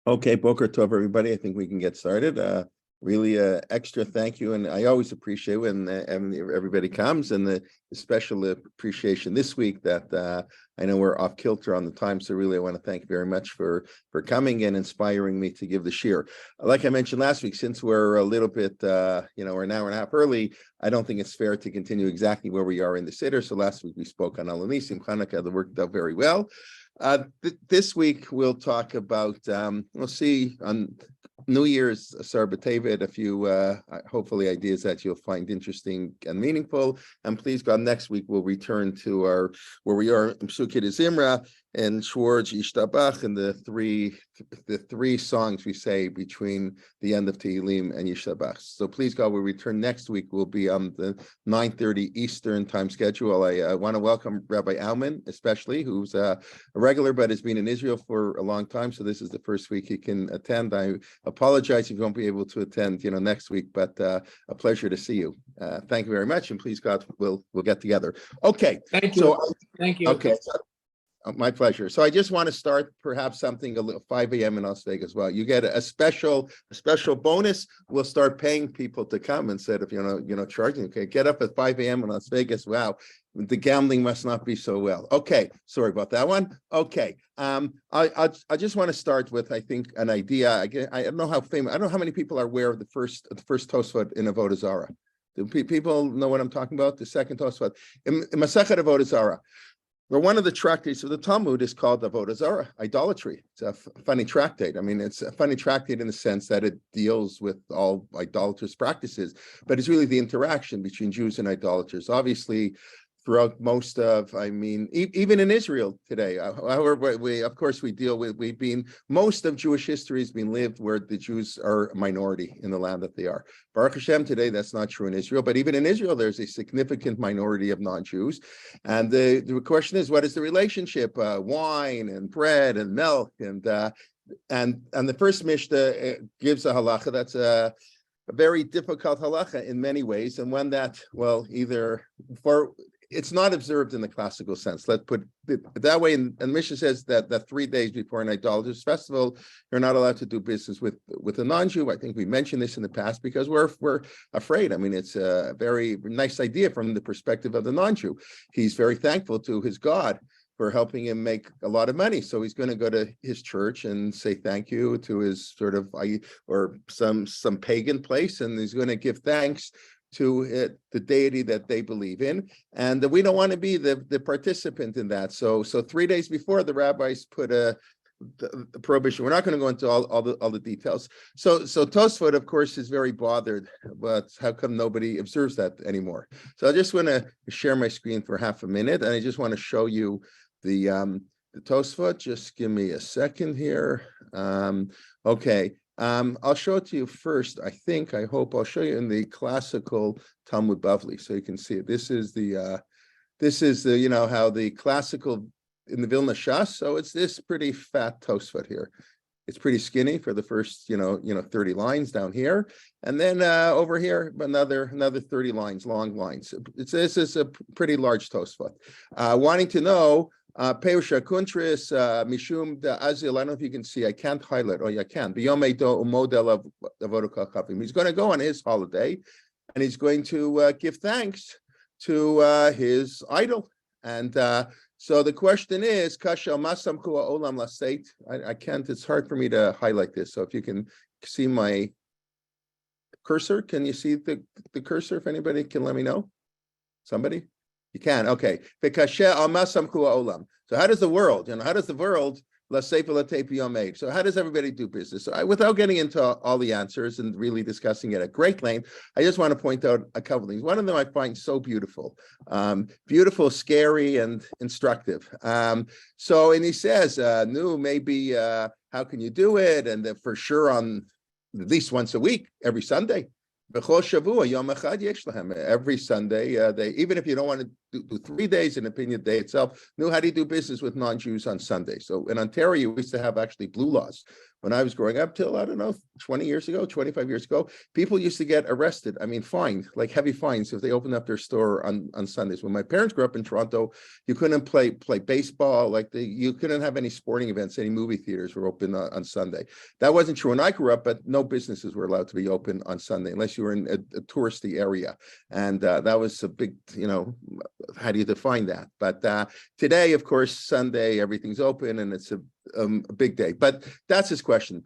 Okay, Boker Tov, everybody. I think we can get started. Really, extra thank you, and I always appreciate when everybody comes, and the special appreciation this week that I know we're off kilter on the time, so really I want to thank you very much for coming and inspiring me to give the shir. Like I mentioned last week, since we're a little bit, we're an hour and a half early, I don't think it's fair to continue exactly where we are in the Siddur. So last week we spoke on Alanisim Chanukah, that worked out very well. This week we'll talk about, we'll see on New Year's Asara B'Tevet, a few hopefully ideas that you'll find interesting and meaningful. And please God, next week we'll return to where we are in Psukei Zimra and Schwarz Yishtabach, and the three songs we say between the end of Tehillim and Yishtabach. So please God, we'll return next week. We'll be on the 9:30 Eastern time schedule. I want to welcome Rabbi Kelman, especially, who's a regular but has been in Israel for a long time. So this is the first week he can attend. I apologize if you won't be able to attend, next week, but a pleasure to see you. Thank you very much, and please God, we'll get together. Okay. Thank you. Thank you. Okay. My pleasure. So I just want to start perhaps something a little 5 a.m. in Las Vegas. Well, you get a special bonus. We'll start paying people to come instead of charging. Okay, get up at 5 a.m. in Las Vegas. Wow, the gambling must not be so well. Okay, sorry about that one. Okay, I just want to start with, I think, an idea. I don't know how famous. I don't know how many people are aware of the first Tosfot in Avodah Zarah. Do people know what I'm talking about? The second Tosfot in Masechet Avodah Zarah. Well, one of the tractates of the Talmud is called Avodah Zarah, idolatry. It's a funny tractate. I mean, it's a funny tractate in the sense that it deals with all idolatrous practices, but it's really the interaction between Jews and idolaters. Obviously, throughout most of, even in Israel today, however, most of Jewish history has been lived where the Jews are a minority in the land that they are. Baruch Hashem, today that's not true in Israel, but even in Israel, there's a significant minority of non-Jews. And the question is, what is the relationship? Wine and bread and milk, and the first Mishnah gives a halacha that's a very difficult halacha in many ways, and one that, it's not observed in the classical sense. Let's put it that way. And Mishnah says that 3 days before an idolatrous festival, you're not allowed to do business with a non-Jew. I think we mentioned this in the past because we're afraid. I mean, it's a very nice idea from the perspective of the non-Jew. He's very thankful to his God for helping him make a lot of money. So he's going to go to his church and say thank you to his or some pagan place, and he's going to give thanks to the deity that they believe in, and we don't want to be the participant in that. So 3 days before, the rabbis put the prohibition. We're not going to go into all the details. So Tosfot, of course, is very bothered, but how come nobody observes that anymore? So I just want to share my screen for half a minute, and I just want to show you the Tosfot. Just give me a second here. Okay. I'll show it to you first. I hope I'll show you in the classical Talmud Bavli, so you can see it. This is the how the classical in the Vilna Shas. So it's this pretty fat Tosfot here. It's pretty skinny for the first 30 lines down here, and then over here another 30 lines, long lines. This is a pretty large Tosfot. Wanting to know. Peusha Kuntris, Mishum da Azil. I don't know if you can see, I can't highlight. Oh, yeah, I can. Biyomedo model of Avodah. He's going to go on his holiday, and he's going to give thanks to his idol. And so the question is, Kasha Masam Kua Olam Laseit. I can't, it's hard for me to highlight this. So if you can see my cursor, can you see the cursor? If anybody can let me know. Somebody? You can, okay. So how does the world, so how does everybody do business? So without getting into all the answers and really discussing it at great length, I just want to point out a couple things. One of them I find so beautiful, scary, and instructive. And he says, maybe how can you do it? And for sure on at least once a week, every Sunday. Every Sunday, they, even if you don't want to do 3 days in opinion day itself, knew how do you do business with non-Jews on Sunday. So in Ontario, we used to have actually blue laws, when I was growing up till, I don't know, 20 years ago, 25 years ago, people used to get arrested. I mean, fined, like heavy fines if they opened up their store on Sundays. When my parents grew up in Toronto, you couldn't play baseball, you couldn't have any sporting events, any movie theaters were open on Sunday. That wasn't true when I grew up, but no businesses were allowed to be open on Sunday unless you were in a touristy area. And that was a big, how do you define that? But today, of course, Sunday, everything's open and it's a big day. But that's his question.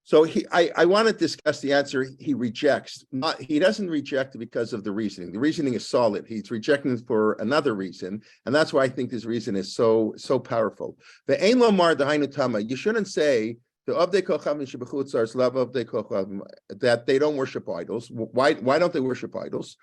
So I want to discuss the answer he rejects. He doesn't reject it because of the reasoning. The reasoning is solid. He's rejecting it for another reason, and that's why I think this reason is so powerful. The Ein Lomar Dahainu Tama. You shouldn't say that they don't worship idols. Why don't they worship idols?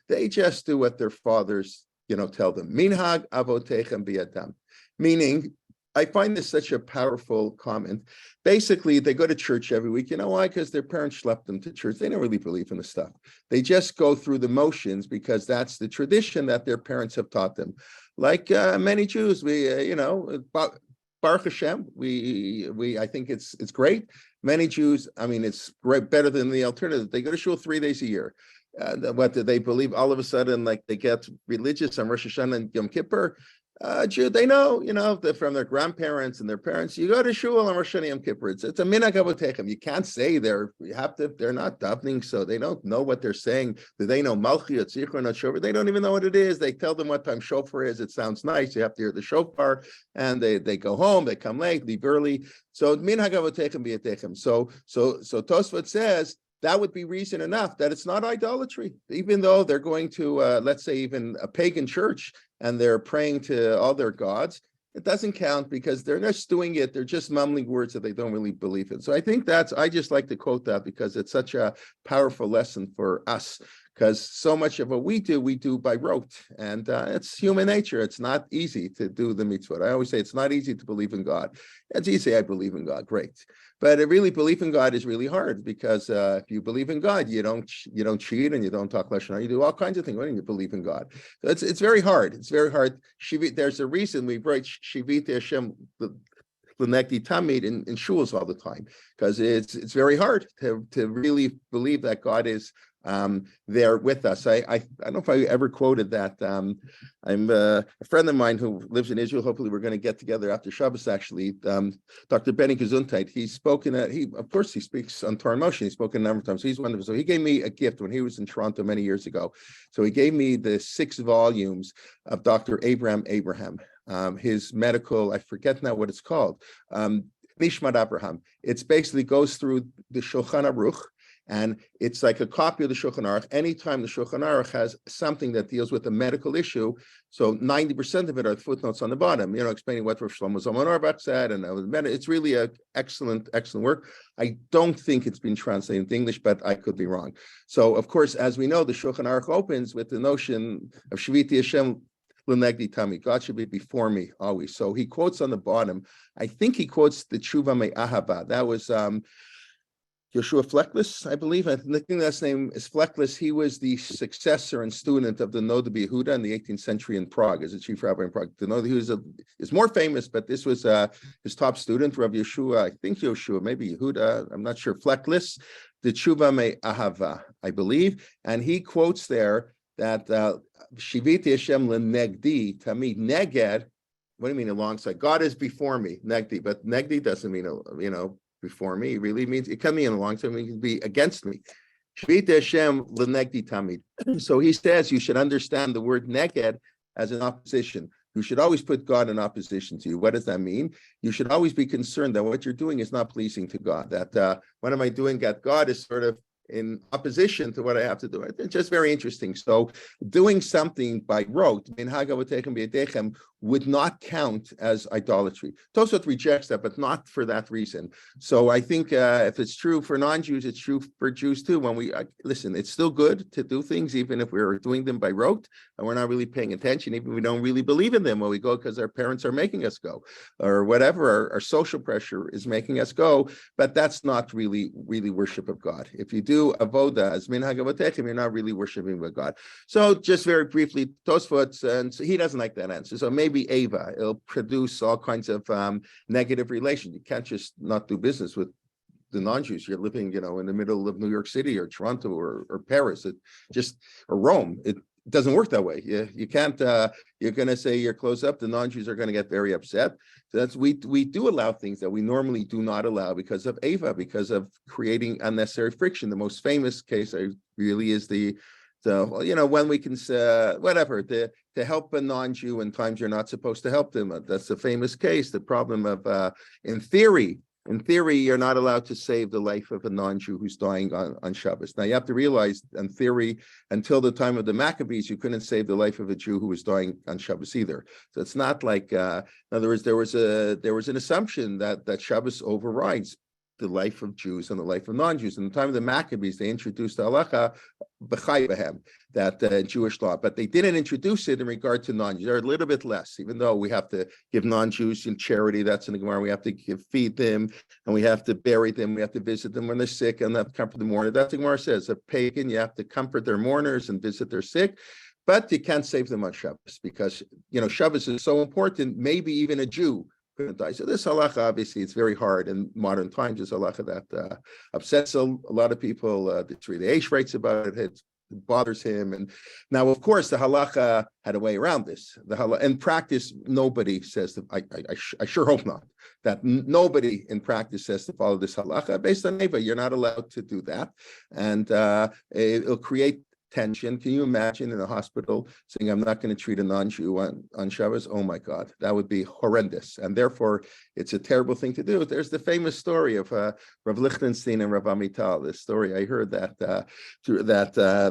They just do what their fathers, tell them. Minhag avotechem biyadam. Meaning, I find this such a powerful comment. Basically, they go to church every week. You know why? Because their parents schlepped them to church. They don't really believe in the stuff. They just go through the motions because that's the tradition that their parents have taught them. Like many Jews, Baruch Hashem, I think it's great. Many Jews, it's great, better than the alternative. They go to shul 3 days a year. What do they believe? All of a sudden, like they get religious on Rosh Hashanah and Yom Kippur. Jew, they know, from their grandparents and their parents. You go to shul on Rosh Hashanah Yom Kippur. It's a minhag avotechem. You can't say they're not davening, so they don't know what they're saying. Do they know Malchiyot, Zichron, Shofar? They don't even know what it is. They tell them what time shofar is. It sounds nice. You have to hear the shofar, and they go home. They come late, leave early. So minhag avotechem biyatechem. So Tosfot says that would be reason enough that it's not idolatry, even though they're going to, let's say, even a pagan church and they're praying to all their gods. It doesn't count because they're just doing it. They're just mumbling words that they don't really believe in. So I think I just like to quote that because it's such a powerful lesson for us. Because so much of what we do by rote, and it's human nature. It's not easy to do the mitzvot. I always say it's not easy to believe in God. It's easy, I believe in God, great. But really, belief in God is really hard because if you believe in God, you don't cheat and you don't talk lashon hara. You do all kinds of things when you believe in God. So it's very hard. It's very hard. There's a reason we write Shivit Hashem L'negdi Tamid in shuls all the time because it's very hard to really believe that God is there with us. I don't know if I ever quoted that. I'm a friend of mine who lives in Israel. Hopefully we're going to get together after Shabbos, actually. Dr. Benny Gesundheit. He's spoken of course he speaks on Torah Motion. He's spoken a number of times. So he's wonderful. So he gave me a gift when he was in Toronto many years ago. So he gave me the 6 volumes of Dr. Abraham. His medical, I forget now what it's called. Mishmat Abraham. It's basically goes through the Shulchan Aruch. And it's like a copy of the Shulchan Aruch. Anytime the Shulchan Aruch has something that deals with a medical issue, so 90% of it are footnotes on the bottom, explaining what Rav Shlomo Zalman Auerbach said, and it's really an excellent work. I don't think it's been translated into English, but I could be wrong. So, of course, as we know, the Shulchan Aruch opens with the notion of Shiviti Hashem L'negdi Tami. God should be before me always. So he quotes on the bottom. I think he quotes the Tshuva Me'ahava. That was Yeshua Fleckless, I believe. I think that's name is Fleckless. He was the successor and student of the Noda B'Yehuda in the 18th century in Prague as a chief rabbi in Prague. The Noda is more famous, but this was his top student, Rabbi Yeshua, maybe Yehuda, I'm not sure, Fleckless, the Tshuva Me'ahava, I believe. And he quotes there that Shiviti Hashem L'negdi Tamid Neged. What do you mean alongside? God is before me, Negdi, but Negdi doesn't mean, before me. It really means it can mean alongside me, it can be against me. Shiviti Hashem L'negdi Tamid. So he says you should understand the word neged as an opposition. You should always put God in opposition to you. What does that mean? You should always be concerned that what you're doing is not pleasing to God. That what am I doing? That God is sort of in opposition to what I have to do. It's just very interesting. So doing something by rote, would not count as idolatry. Tosfot rejects that, but not for that reason. So I think if it's true for non-Jews, it's true for Jews too. When we listen, it's still good to do things, even if we're doing them by rote and we're not really paying attention, even if we don't really believe in them when we go because our parents are making us go or whatever, our social pressure is making us go. But that's not really worship of God. If you do avoda as minhag avotechem, you're not really worshiping with God. So just very briefly, Tosfot, and so he doesn't like that answer. So maybe be Ava. It'll produce all kinds of negative relations. You can't just not do business with the non-Jews. You're living, in the middle of New York City or Toronto or Paris, or Rome. It doesn't work that way. You can't. You're going to say you're close up. The non-Jews are going to get very upset. So we do allow things that we normally do not allow because of Ava, because of creating unnecessary friction. The most famous case really is when we can say whatever to help a non-Jew in times you're not supposed to help them. That's a famous case. The problem of in theory, you're not allowed to save the life of a non-Jew who's dying on Shabbos. Now, you have to realize, in theory, until the time of the Maccabees, you couldn't save the life of a Jew who was dying on Shabbos either. So it's not like, in other words, there was an assumption that Shabbos overrides the life of Jews and the life of non-Jews. In the time of the Maccabees, they introduced the halacha b'chai b'hem, that Jewish law, but they didn't introduce it in regard to non-Jews. They're a little bit less, even though we have to give non-Jews in charity. That's in the Gemara. We have to feed them, and we have to bury them. We have to visit them when they're sick, and have to comfort the mourner. That's what the Gemara says. A pagan, you have to comfort their mourners and visit their sick, but you can't save them on Shabbos because Shabbos is so important. Maybe even a Jew couldn't die. So this halacha, obviously, it's very hard in modern times. It's halacha that upsets a lot of people. The Eish writes about it. It bothers him. And now, of course, the halacha had a way around this. In practice, nobody says that. I sure hope not. That nobody in practice says to follow this halacha based on Eva. You're not allowed to do that, and it'll create tension. Can you imagine in a hospital saying, I'm not going to treat a non-Jew on Shabbos? Oh my God, that would be horrendous. And therefore, it's a terrible thing to do. There's the famous story of Rav Lichtenstein and Rav Amital. This story, I heard that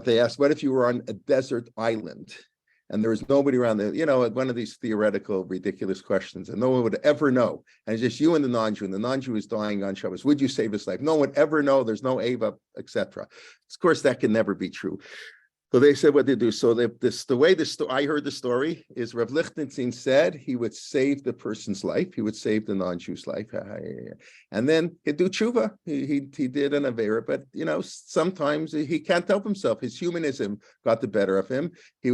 they asked, what if you were on a desert island and there was nobody around there, one of these theoretical, ridiculous questions, and no one would ever know. And it's just you and the non-Jew, and the non-Jew is dying on Shabbos. Would you save his life? No one would ever know. There's no Ava, etc. Of course, that can never be true. So they said what they do. So I heard the story is Rav Lichtenstein said he would save the person's life. He would save the non-Jew's life. And then he'd do tshuva. He did an avera, but sometimes he can't help himself. His humanism got the better of him. He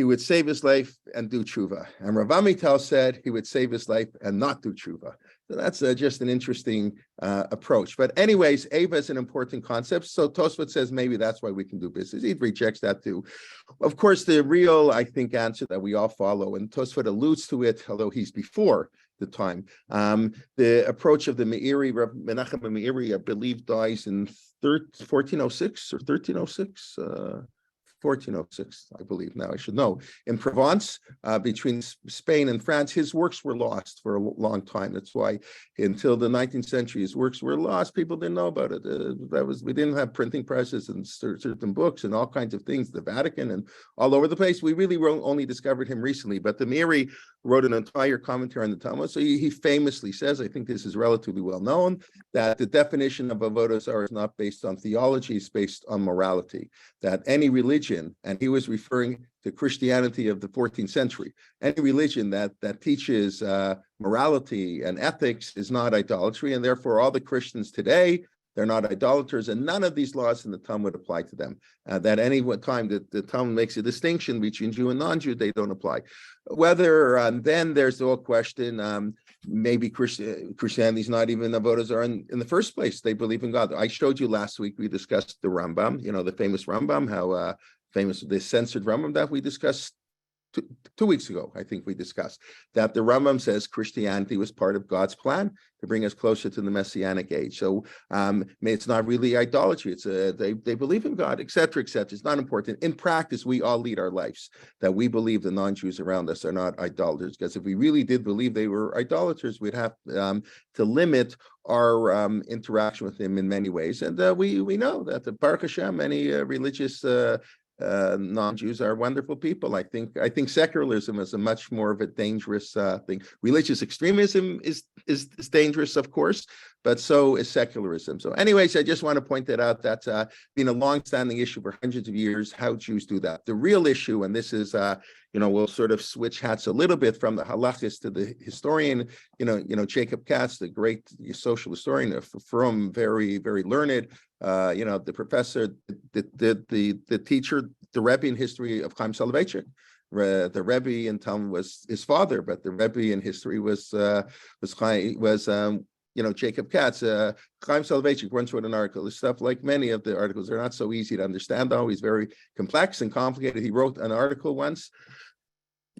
would save his life and do tshuva. And Rav Amital said he would save his life and not do tshuva. So that's just an interesting approach. But anyways, Ava is an important concept. So Tosfot says maybe that's why we can do business. He rejects that too. Of course, the real, I think, answer that we all follow, and Tosfot alludes to it, although he's before the time. The approach of the Meiri, Rav Menachem Meiri, I believe, dies in 1406 or 1306. 1406, I believe now, I should know. In Provence, between Spain and France, his works were lost for a long time. That's why until the 19th century, his works were lost. People didn't know about it. We didn't have printing presses and certain books and all kinds of things, the Vatican and all over the place. We really only discovered him recently, but the Meiri wrote an entire commentary on the Talmud. So he famously says, I think this is relatively well known, that the definition of avodah zarah is not based on theology, it's based on morality, that any religion, and he was referring to Christianity of the 14th century, any religion that teaches morality and ethics is not idolatry, and therefore all the Christians today, they're not idolaters, and none of these laws in the Talmud apply to them. That any time that the Talmud makes a distinction between Jew and non-Jew, they don't apply. Whether then there's the whole question, maybe Christianity is not even avodah zarah in the first place. They believe in God. I showed you last week, we discussed the Rambam, the famous Rambam, how famous, the censored Rambam that we discussed 2 weeks ago, I think we discussed, that the Rambam says Christianity was part of God's plan to bring us closer to the Messianic age. So it's not really idolatry. It's they believe in God, etc., etc. It's not important. In practice, we all lead our lives that we believe the non-Jews around us are not idolaters, because if we really did believe they were idolaters, we'd have to limit our interaction with them in many ways. And we know that the Baruch Hashem, many religious non-Jews are wonderful people. I think secularism is a much more of a dangerous thing. Religious extremism is dangerous, of course, but so is secularism. So anyways, I just want to point that out. That's been a long-standing issue for hundreds of years, how Jews do that. The real issue, and this is, we'll sort of switch hats a little bit from the halachist to the historian, Jacob Katz, the great social historian, from very, very learned, the professor, the teacher, the Rabbi in history of Chaim Soloveitchik. the Rebbe in Talmud was his father, but the Rebbe in history was Jacob Katz. Chaim Soloveitchik once wrote an article. This stuff, like many of the articles, are not so easy to understand, though. He's very complex and complicated. He wrote an article once.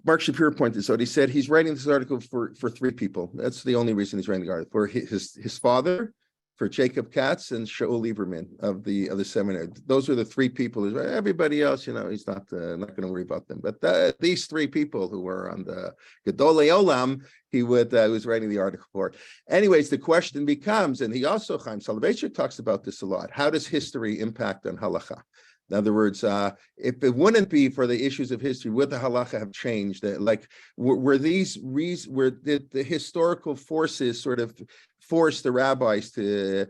Mark Shapiro pointed out, he said he's writing this article for three people. That's the only reason he's writing the article. For his father, for Jacob Katz, and Shaul Lieberman of the seminary. Those are the three people. Everybody else, he's not going to worry about them. But these three people who were on the Gedolei Olam, he was writing the article for. Anyways, the question becomes, and he also, Chaim Soloveitchik talks about this a lot, how does history impact on halacha? In other words, if it wouldn't be for the issues of history, would the halacha have changed? Were the historical forces sort of forced the rabbis to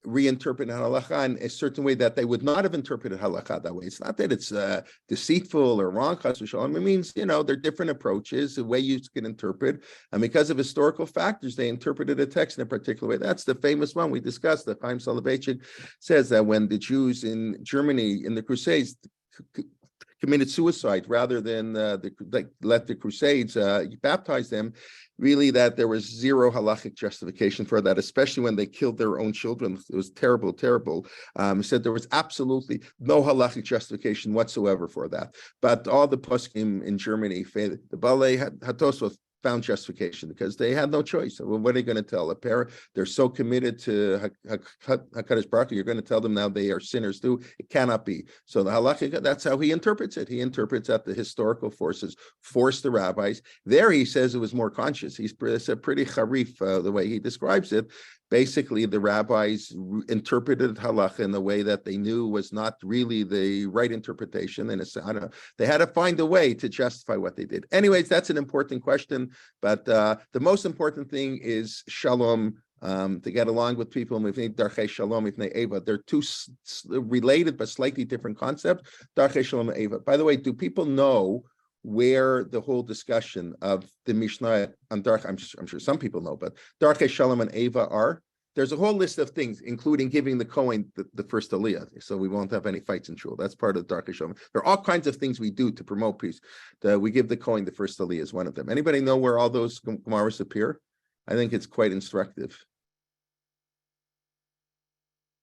reinterpret halacha in a certain way that they would not have interpreted halacha that way? It's not that it's deceitful or wrong. It means, there are different approaches, the way you can interpret. And because of historical factors, they interpreted a text in a particular way. That's the famous one we discussed. The Chaim Soloveitchik says that when the Jews in Germany in the Crusades committed suicide rather than let the Crusades baptize them, really that there was zero halachic justification for that, especially when they killed their own children. It was terrible, terrible. He said there was absolutely no halachic justification whatsoever for that. But all the poskim in Germany, the Balei Hatosot, found justification because they had no choice. Well, what are they going to tell a parent? They're so committed to Hakadosh Baruch Hu, you're going to tell them now they are sinners too. It cannot be. So the halakha, that's how he interprets it. He interprets that the historical forces forced the rabbis. There he says it was more conscious. It's a pretty charif the way he describes it. Basically, the rabbis interpreted halacha in the way that they knew was not really the right interpretation. And they had to find a way to justify what they did. Anyways, that's an important question. But the most important thing is shalom, to get along with people. Darchei shalom, eva. They're two related but slightly different concepts. Darchei shalom and eva. By the way, do people know where the whole discussion of the Mishnah on Darch, I'm sure some people know, but Darchei Shalom and Eva are? There's a whole list of things, including giving the Kohen the first aliyah, so we won't have any fights in shul. That's part of Darchei Shalom. There are all kinds of things we do to promote peace. We give the Kohen the first aliyah is one of them. Anybody know where all those Gemaras appear? I think it's quite instructive.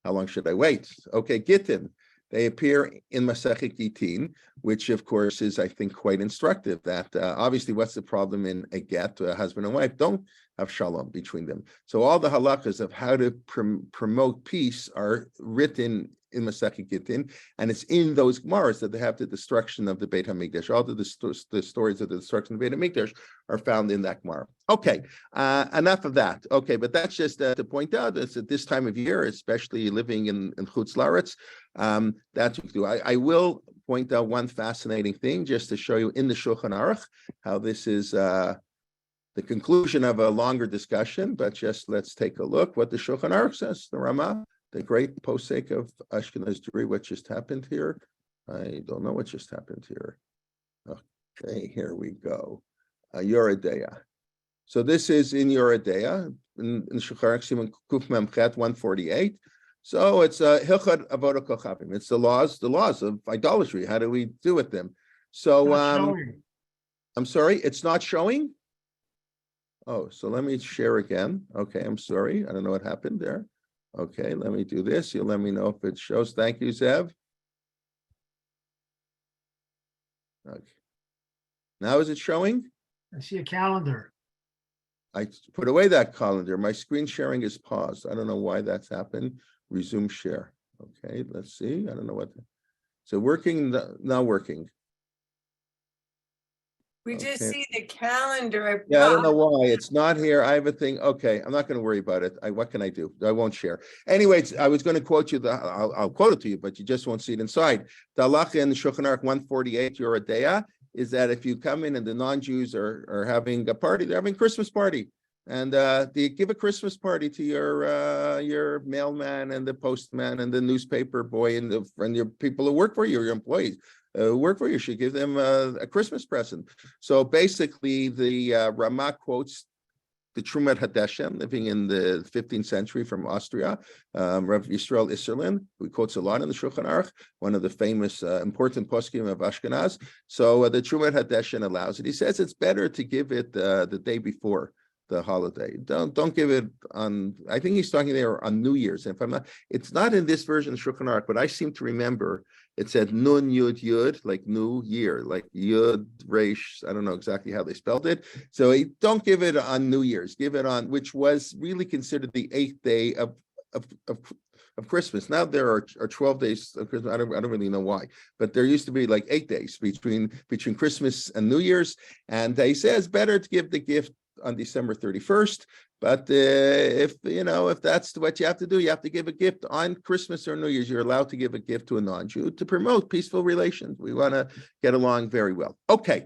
How long should I wait? Okay, Gittin. They appear in Masechet Gitin, which of course is, I think, quite instructive. That obviously, what's the problem in a get? A husband and wife don't have shalom between them. So all the halakhas of how to promote peace are written in Masechet Gitin, and it's in those Gemaras that they have the destruction of the Beit HaMikdash. All the stories of the destruction of the Beit HaMikdash are found in that Gemara. Okay, enough of that. Okay, but that's just to point out that at this time of year, especially living in Chutz La'aretz, that's what we do. I will point out one fascinating thing just to show you in the Shulchan Aruch how this is the conclusion of a longer discussion, but just let's take a look what the Shulchan Aruch says, the Ramah, the great posek of Ashkenaz Jewry. What just happened here? I don't know what just happened here. Okay, here we go. Yoredeya. So this is in Yoredeya, in Shulchan Aruch Siman Kuf Memchet 148. So it's Hilchot Avodah Kochavim. It's the laws of idolatry. How do we do with them? So I'm sorry, it's not showing. Oh, so let me share again. Okay, I'm sorry. I don't know what happened there. Okay, let me do this. You'll let me know if it shows. Thank you, Zev. Okay. Now is it showing? I see a calendar. I put away that calendar. My screen sharing is paused. I don't know why that's happened. Resume share. Okay, let's see. I don't know what. So working, not working. We just see the calendar. Yeah, I don't know why it's not here. I have a thing. Okay, I'm not going to worry about it. What can I do? I won't share. Anyways, I was going to quote you. I'll quote it to you, but you just won't see it inside. The halacha in the Shulchan Aruch 148 Yoredeya is that if you come in and the non-Jews are having a party, they're having a Christmas party, and you give a Christmas party to your mailman and the postman and the newspaper boy and your people who work for you, your employees. Work for you should give them a Christmas present. So basically, the Ramah quotes the Trumat Hadeshem, living in the 15th century from Austria, Rav Yisrael Isserlin, who quotes a lot in the Shulchan Aruch, one of the famous important poskim of Ashkenaz. So the Trumat Hadeshem allows it. He says it's better to give it the day before the holiday. Don't give it on, I think he's talking there on New Year's. And if I'm not, it's not in this version of Shulchan Aruch, but I seem to remember it said Nun Yud Yud, like New Year, like Yud Reish. I don't know exactly how they spelled it. So don't give it on New Year's. Give it on, which was really considered the 8th day of Christmas. Now there are 12 days of Christmas. I don't really know why, but there used to be like 8 days between Christmas and New Year's. And he says better to give the gift on December 31st. But if that's what you have to do, you have to give a gift on Christmas or New Year's. You're allowed to give a gift to a non-Jew to promote peaceful relations. We want to get along very well. Okay.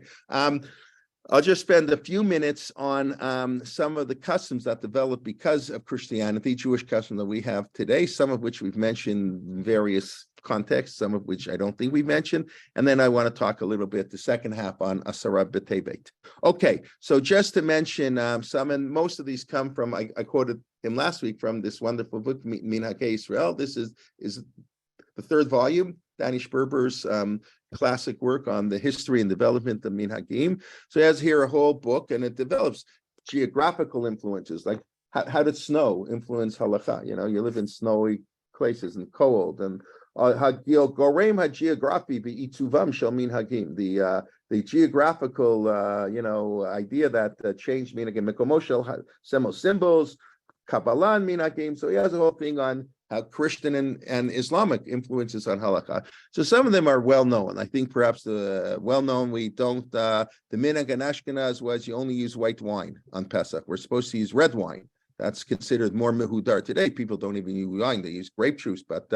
I'll just spend a few minutes on some of the customs that developed because of Christianity, Jewish customs that we have today, some of which we've mentioned in various contexts, some of which I don't think we mentioned. And then I want to talk a little bit, the second half on Asara B'Tevet. Okay, so just to mention some, and most of these come from, I quoted him last week from this wonderful book, Minhagei Israel. This is the third volume, Danny Sperber's classic work on the history and development of Minhagim. So he has here a whole book, and it develops geographical influences, like how did snow influence halacha? You live in snowy places and cold, and gorem hageography beitzuvam shel minhagim. The geographical idea that changed minhagim mekomoshel symbols, kabbalah minhagim. So he has a whole thing on how Christian and Islamic influences on halakha. So some of them are well known. I think perhaps the well known we don't. The minhag in Ashkenaz was you only use white wine on Pesach. We're supposed to use red wine. That's considered more mehudar today. People don't even use wine; they use grape juice. But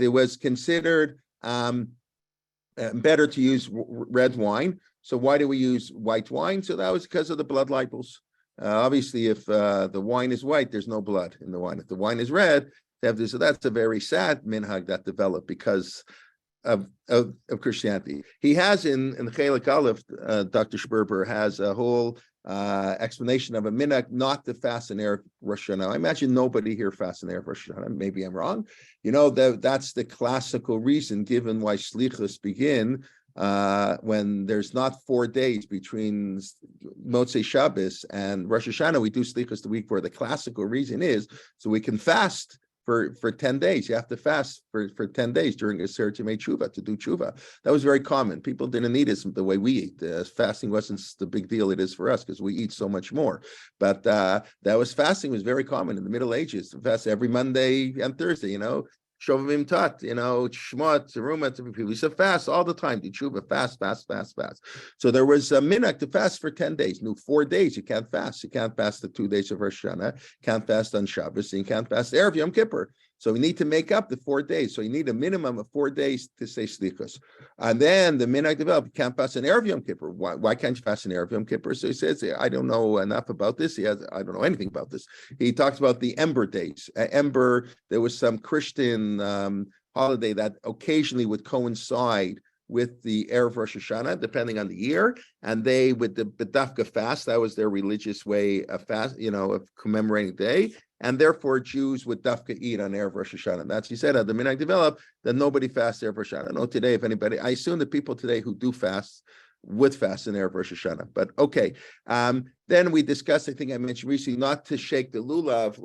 it was considered better to use red wine. So why do we use white wine? So that was because of the blood libels. Obviously, if the wine is white, there's no blood in the wine. If the wine is red, they have this. So that's a very sad minhag that developed because of Christianity. He has in Chelik Aleph, Dr. Sperber has a whole explanation of a minhag not to fast in Erev Rosh Hashanah. I imagine nobody here fasts in Erev Rosh Hashanah. Maybe I'm wrong. That's the classical reason given why Shlichus begin when there's not 4 days between Motzei Shabbos and Rosh Hashanah. We do Shlichus the week before. The classical reason is so we can fast for 10 days. You have to fast for 10 days during a Aseret Yemei Tshuva to do Tshuva. That was very common. People didn't eat it the way we eat. Fasting wasn't the big deal it is for us because we eat so much more. But fasting was very common in the Middle Ages. To fast every Monday and Thursday, Shovavim Tat, Shmot, Terumat, people used to fast all the time. Do Tshuva, fast. So there was a minhag to fast for 10 days. 4 days you can't fast. You can't fast the 2 days of Rosh Hashanah, can't fast on Shabbos, and you can't fast Erev Yom Kippur. So we need to make up the 4 days. So you need a minimum of 4 days to say Slichos. And then the minhag developed, you can't fast an Erev Yom Kippur. Why can't you fast an Erev Yom Kippur? So he says, I don't know enough about this. I don't know anything about this. He talks about the Ember days. Ember, there was some Christian holiday that occasionally would coincide with the Erev Rosh Hashanah, depending on the year, and they would the B'dafka fast. That was their religious way of fast, of commemorating the day, and therefore Jews would dafka eat on Erev Rosh Hashanah. That's he said. The minhag developed that nobody fasts Erev Rosh Hashanah. No, today, if anybody, I assume the people today who do fast would fast in Erev Rosh Hashanah. But okay, then we discussed. I think I mentioned recently not to shake the lulav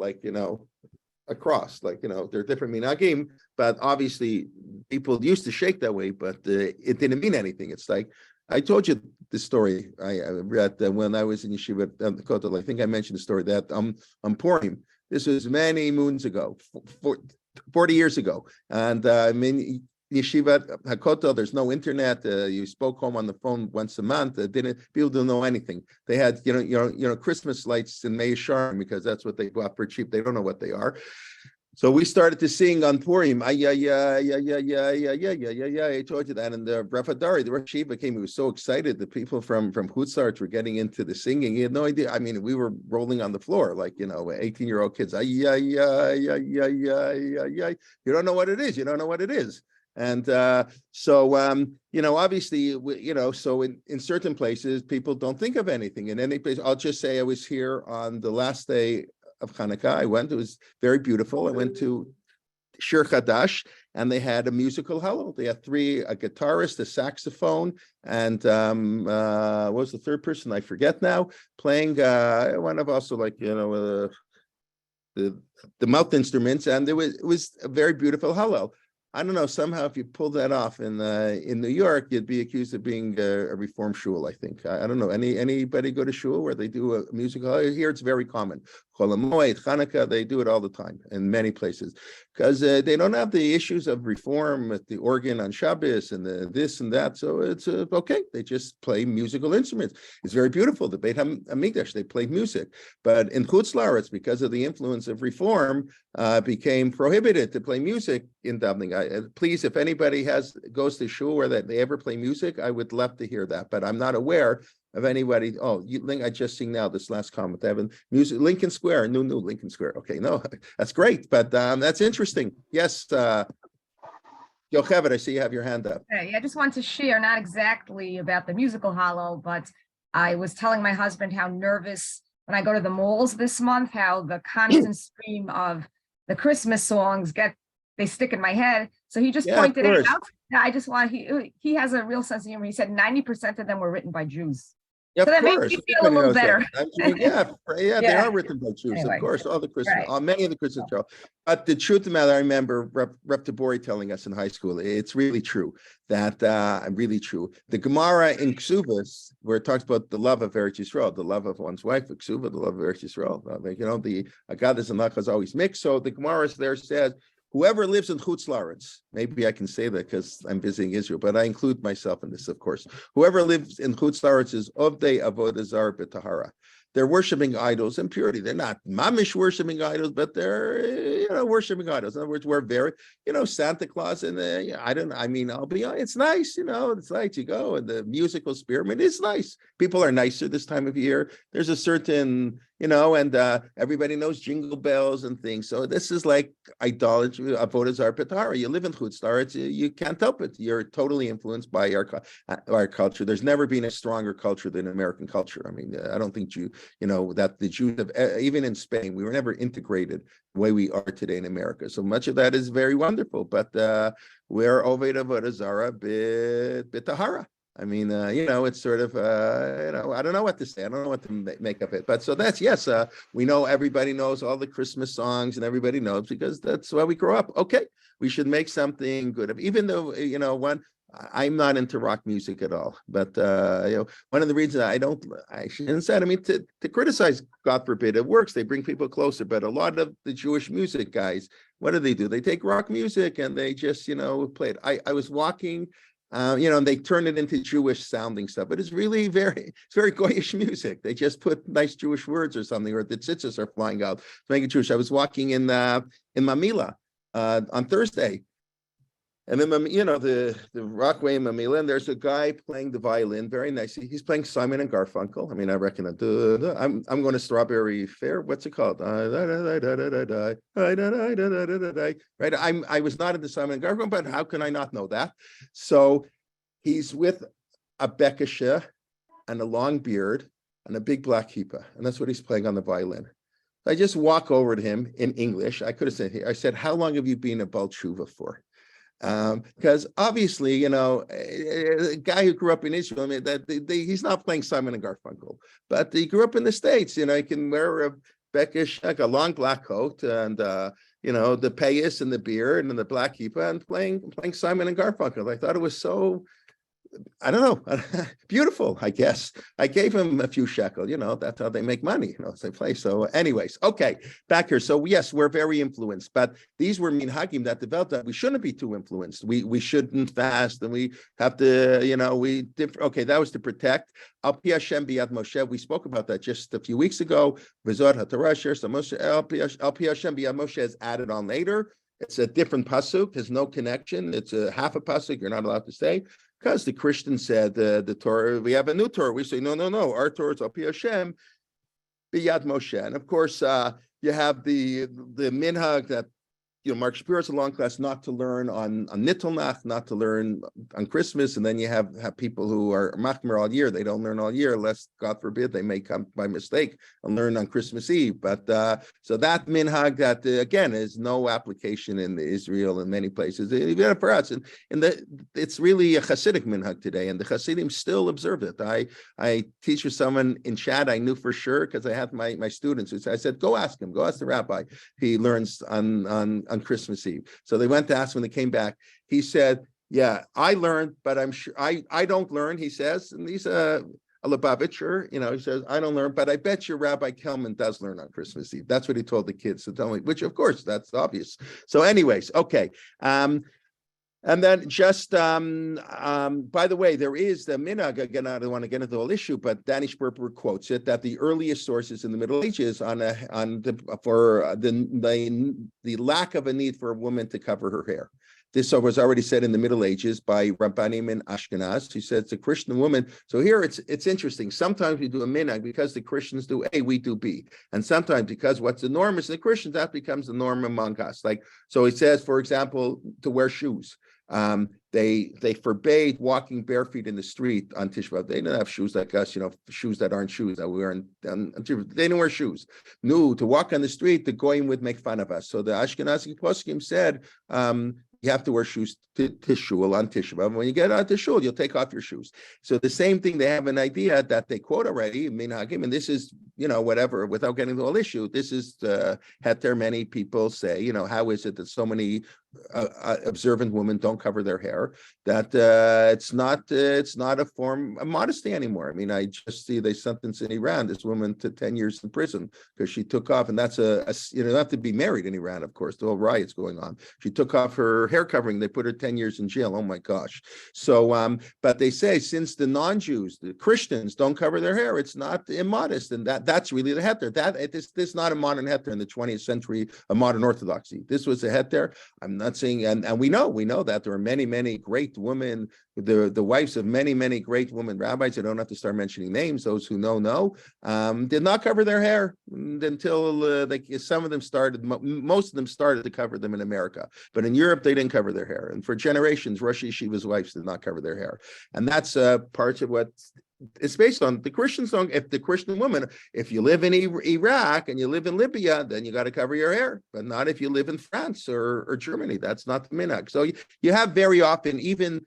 across, there are different minhagim, but obviously people used to shake that way, but it didn't mean anything. It's like, I told you the story I read when I was in yeshiva at the Kotel. I think I mentioned the story that on Purim. This was many moons ago, 40 years ago. And yeshiva at Hakotel, there's no internet. You spoke home on the phone once a month. People didn't know anything. They had, Christmas lights in Mei Sharm because that's what they bought for cheap. They don't know what they are. So we started to sing on Purim. I told you that. And the Rav Adari, the Rosh Yeshiva came. He was so excited. The people from Chutzart were getting into the singing. He had no idea. I mean, we were rolling on the floor like 18-year-old kids. You don't know what it is. You don't know what it is. And obviously, so in certain places, people don't think of anything. In any place, I'll just say I was here on the last day of Hanukkah. It was very beautiful. I went to Shir Chadash, and they had a musical hallel. They had a guitarist, a saxophone, and what was the third person? I forget now, playing one of also the mouth instruments, and it was a very beautiful hallel. I don't know, somehow if you pull that off in New York, you'd be accused of being a reform shul, I think. I don't know, anybody go to shul where they do a musical? Here it's very common. Chol HaMoed, Hanukkah, they do it all the time in many places because they don't have the issues of reform with the organ on Shabbos and the this and that. So it's okay. They just play musical instruments. It's very beautiful. The Beit HaMikdash, they played music. But in Chutz La'aretz, because of the influence of reform, became prohibited to play music in davening. Please, if anybody goes to shul where they ever play music, I would love to hear that. But I'm not aware of anybody. I just seen now this last comment. Evan, music, Lincoln Square, new Lincoln Square. Okay, no, that's great, but that's interesting. Yes, Yocheved, I see you have your hand up. Hey, I just want to share, not exactly about the musical hollow, but I was telling my husband how nervous when I go to the malls this month, how the constant stream of the Christmas songs they stick in my head. So he just pointed it out. I just want, he has a real sense of humor. He said 90% of them were written by Jews. Yeah, so that makes me feel a little better. They are written by Jews, anyway, of course. All the Christians, many of the Christians are. But the truth of the matter, I remember Rep Tabori telling us in high school, it's really true that really true. The Gemara in Ksubas, where it talks about the love of Eretz Yisrael, the love of one's wife, Ksuba, the love of Eretz Yisrael. The Agadas and Lachas always mixed. So the Gemara there says, whoever lives in Chutz La'aretz, maybe I can say that because I'm visiting Israel, but I include myself in this, of course. Whoever lives in Chutz La'aretz is Ovdei Avodah Zarah B'Tahara. They're worshiping idols in purity. They're not mamish worshiping idols, but they're, worshiping idols. In other words, we're very, Santa Claus and I'll be honest, it's nice, it's nice you go and the musical spirit, it's nice. People are nicer this time of year. There's a certain, and everybody knows jingle bells and things. So this is like idolatry, avodah zarah b'tahara. You live in Chutz La'aretz, you can't help it. You're totally influenced by our culture. There's never been a stronger culture than American culture. I mean, I don't think that the Jews have, even in Spain, we were never integrated the way we are today in America. So much of that is very wonderful, but we're oved avodah zarah b'tahara. I mean, it's sort of, I don't know what to say. I don't know what to make of it. But so that's, yes, we know everybody knows all the Christmas songs and everybody knows because that's why we grow up. Okay, we should make something good. Even though, I'm not into rock music at all. But, one of the reasons I shouldn't say, to criticize, God forbid, it works. They bring people closer. But a lot of the Jewish music guys, what do? They take rock music and they just, play it. I was walking. And they turn it into Jewish sounding stuff, but it's very Goyish music. They just put nice Jewish words or something, or the tzitzis are flying out to make it Jewish. I was walking in Mamila on Thursday, and then the Rockway in Mamila, and there's a guy playing the violin very nicely. He's playing Simon and Garfunkel. I mean, I reckon I'm going to Strawberry Fair. What's it called? Right. I was not into Simon and Garfunkel, but how can I not know that? So he's with a bekasha and a long beard and a big black kippah, and that's what he's playing on the violin. I just walk over to him in English. I could have said, I said, how long have you been a Baal Tshuva for? Because obviously, a guy who grew up in Israel, he's not playing Simon and Garfunkel, but he grew up in the States. He can wear a beckish, like a long black coat, and the payas and the beard and the black kippah, and playing Simon and Garfunkel. I thought it was so, I don't know, beautiful, I guess. I gave him a few shekel, that's how they make money, as they play. So anyways, okay, back here. So yes, we're very influenced, but these were minhagim that developed that we shouldn't be too influenced. We shouldn't fast, and we have to, okay, that was to protect. Al pi Hashem biyad Moshe, we spoke about that just a few weeks ago. V'zod haTorah asher Moshe, al pi Hashem biyad Moshe is added on later. It's a different pasuk, there's no connection. It's a half a pasuk, you're not allowed to say. Because the Christians said the Torah, we have a new Torah. We say, no. Our Torah is Al Pi Hashem, Biyad Moshe. And of course, you have the minhag that Mark Shapiro's a long class not to learn on Nittelnacht, not to learn on Christmas, and then you have people who are machmer all year. They don't learn all year, unless, God forbid, they may come by mistake and learn on Christmas Eve. But so that minhag, that again is no application in Israel in many places, even for us. And it's really a Hasidic minhag today, and the Hasidim still observe it. I teach with someone in Chad I knew for sure, because I had my students. I said, go ask him, go ask the rabbi. He learns on Christmas Eve. So they went to ask when they came back. He said, yeah, I learned, but I'm sure I don't learn, he says. And he's a Lubavitcher, he says, I don't learn, but I bet your Rabbi Kelman does learn on Christmas Eve. That's what he told the kids to tell me, which of course, that's obvious. So anyways, okay. And then just, by the way, there is the minhag, again, I don't want to get into the whole issue, but Danny Sperber quotes it, that the earliest sources in the Middle Ages for the lack of a need for a woman to cover her hair. This was already said in the Middle Ages by Rabbanim in Ashkenaz, who said it's a Christian woman. So here it's interesting. Sometimes we do a minhag because the Christians do A, we do B. And sometimes because what's the norm is the Christians, that becomes the norm among us. Like, so he says, for example, to wear shoes. They forbade walking barefoot in the street on Tisha B'Av. They didn't have shoes like us, shoes that aren't shoes that we wear. They didn't wear shoes. No, to walk on the street, the goyim would make fun of us. So the Ashkenazi poskim said, you have to wear shoes to shul on Tisha B'Av. When you get out to shul, you'll take off your shoes. So the same thing, they have an idea that they quote already, minhagim, and this is, whatever, without getting the whole issue, this is heter. Many people say, how is it that so many observant women don't cover their hair? That it's not a form of modesty anymore. I mean, I just see they sentenced in Iran this woman to 10 years in prison because she took off, and that's you don't have to be married in Iran, of course. The whole riot's going on. She took off her hair covering. They put her 10 years in jail. Oh my gosh. So, but they say since the non-Jews, the Christians, don't cover their hair, it's not immodest, and that's really the heter. This is not a modern heter in the 20th century of modern Orthodoxy. This was a heter. I'm not saying, and we know that there are many great women, the wives of many great women rabbis. I don't have to start mentioning names. Those who know, did not cover their hair until some of them started. Most of them started to cover them in America, but in Europe they didn't cover their hair. And for generations, Rosh Yeshiva's wives did not cover their hair, and that's part of what it's based on. The Christians don't. If the Christian woman, if you live in Iraq and you live in Libya, then you got to cover your hair, but not if you live in France or Germany. That's not the minhag. So you have very often, even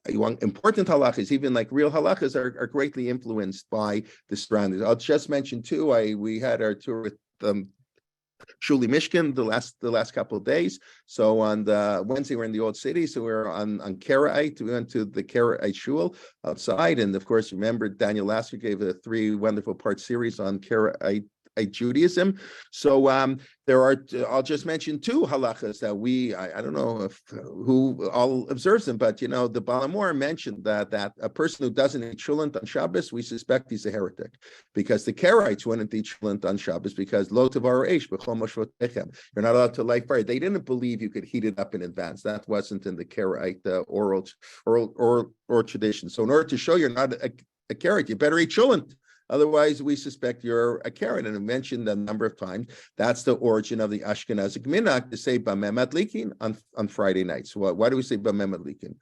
important halachas, even like real halachas, are greatly influenced by the surroundings. I'll just mention two. We had our tour with Shuli Mishkan the last couple of days. So on the Wednesday we're in the old city, so we're on Karaite. We went to the Karaite shul outside, and of course, remember Daniel last year gave a 3 wonderful part series on Karaite Judaism. So there are, I'll just mention 2 halachas that I don't know who all observes them, but the Balamor mentioned that a person who doesn't eat chulant on Shabbos, we suspect he's a heretic, because the Karaites wouldn't eat chulant on Shabbos because lo tavar eish b'chol mashvotechem. You're not allowed to light fire. They didn't believe you could heat it up in advance. That wasn't in the Karaite oral tradition. So in order to show you're not a Karaite, you better eat chulant. Otherwise, we suspect you're a Karen. And I mentioned a number of times, that's the origin of the Ashkenazic minhag to say Bameh Madlikin on Friday nights. So why do we say Bameh Madlikin?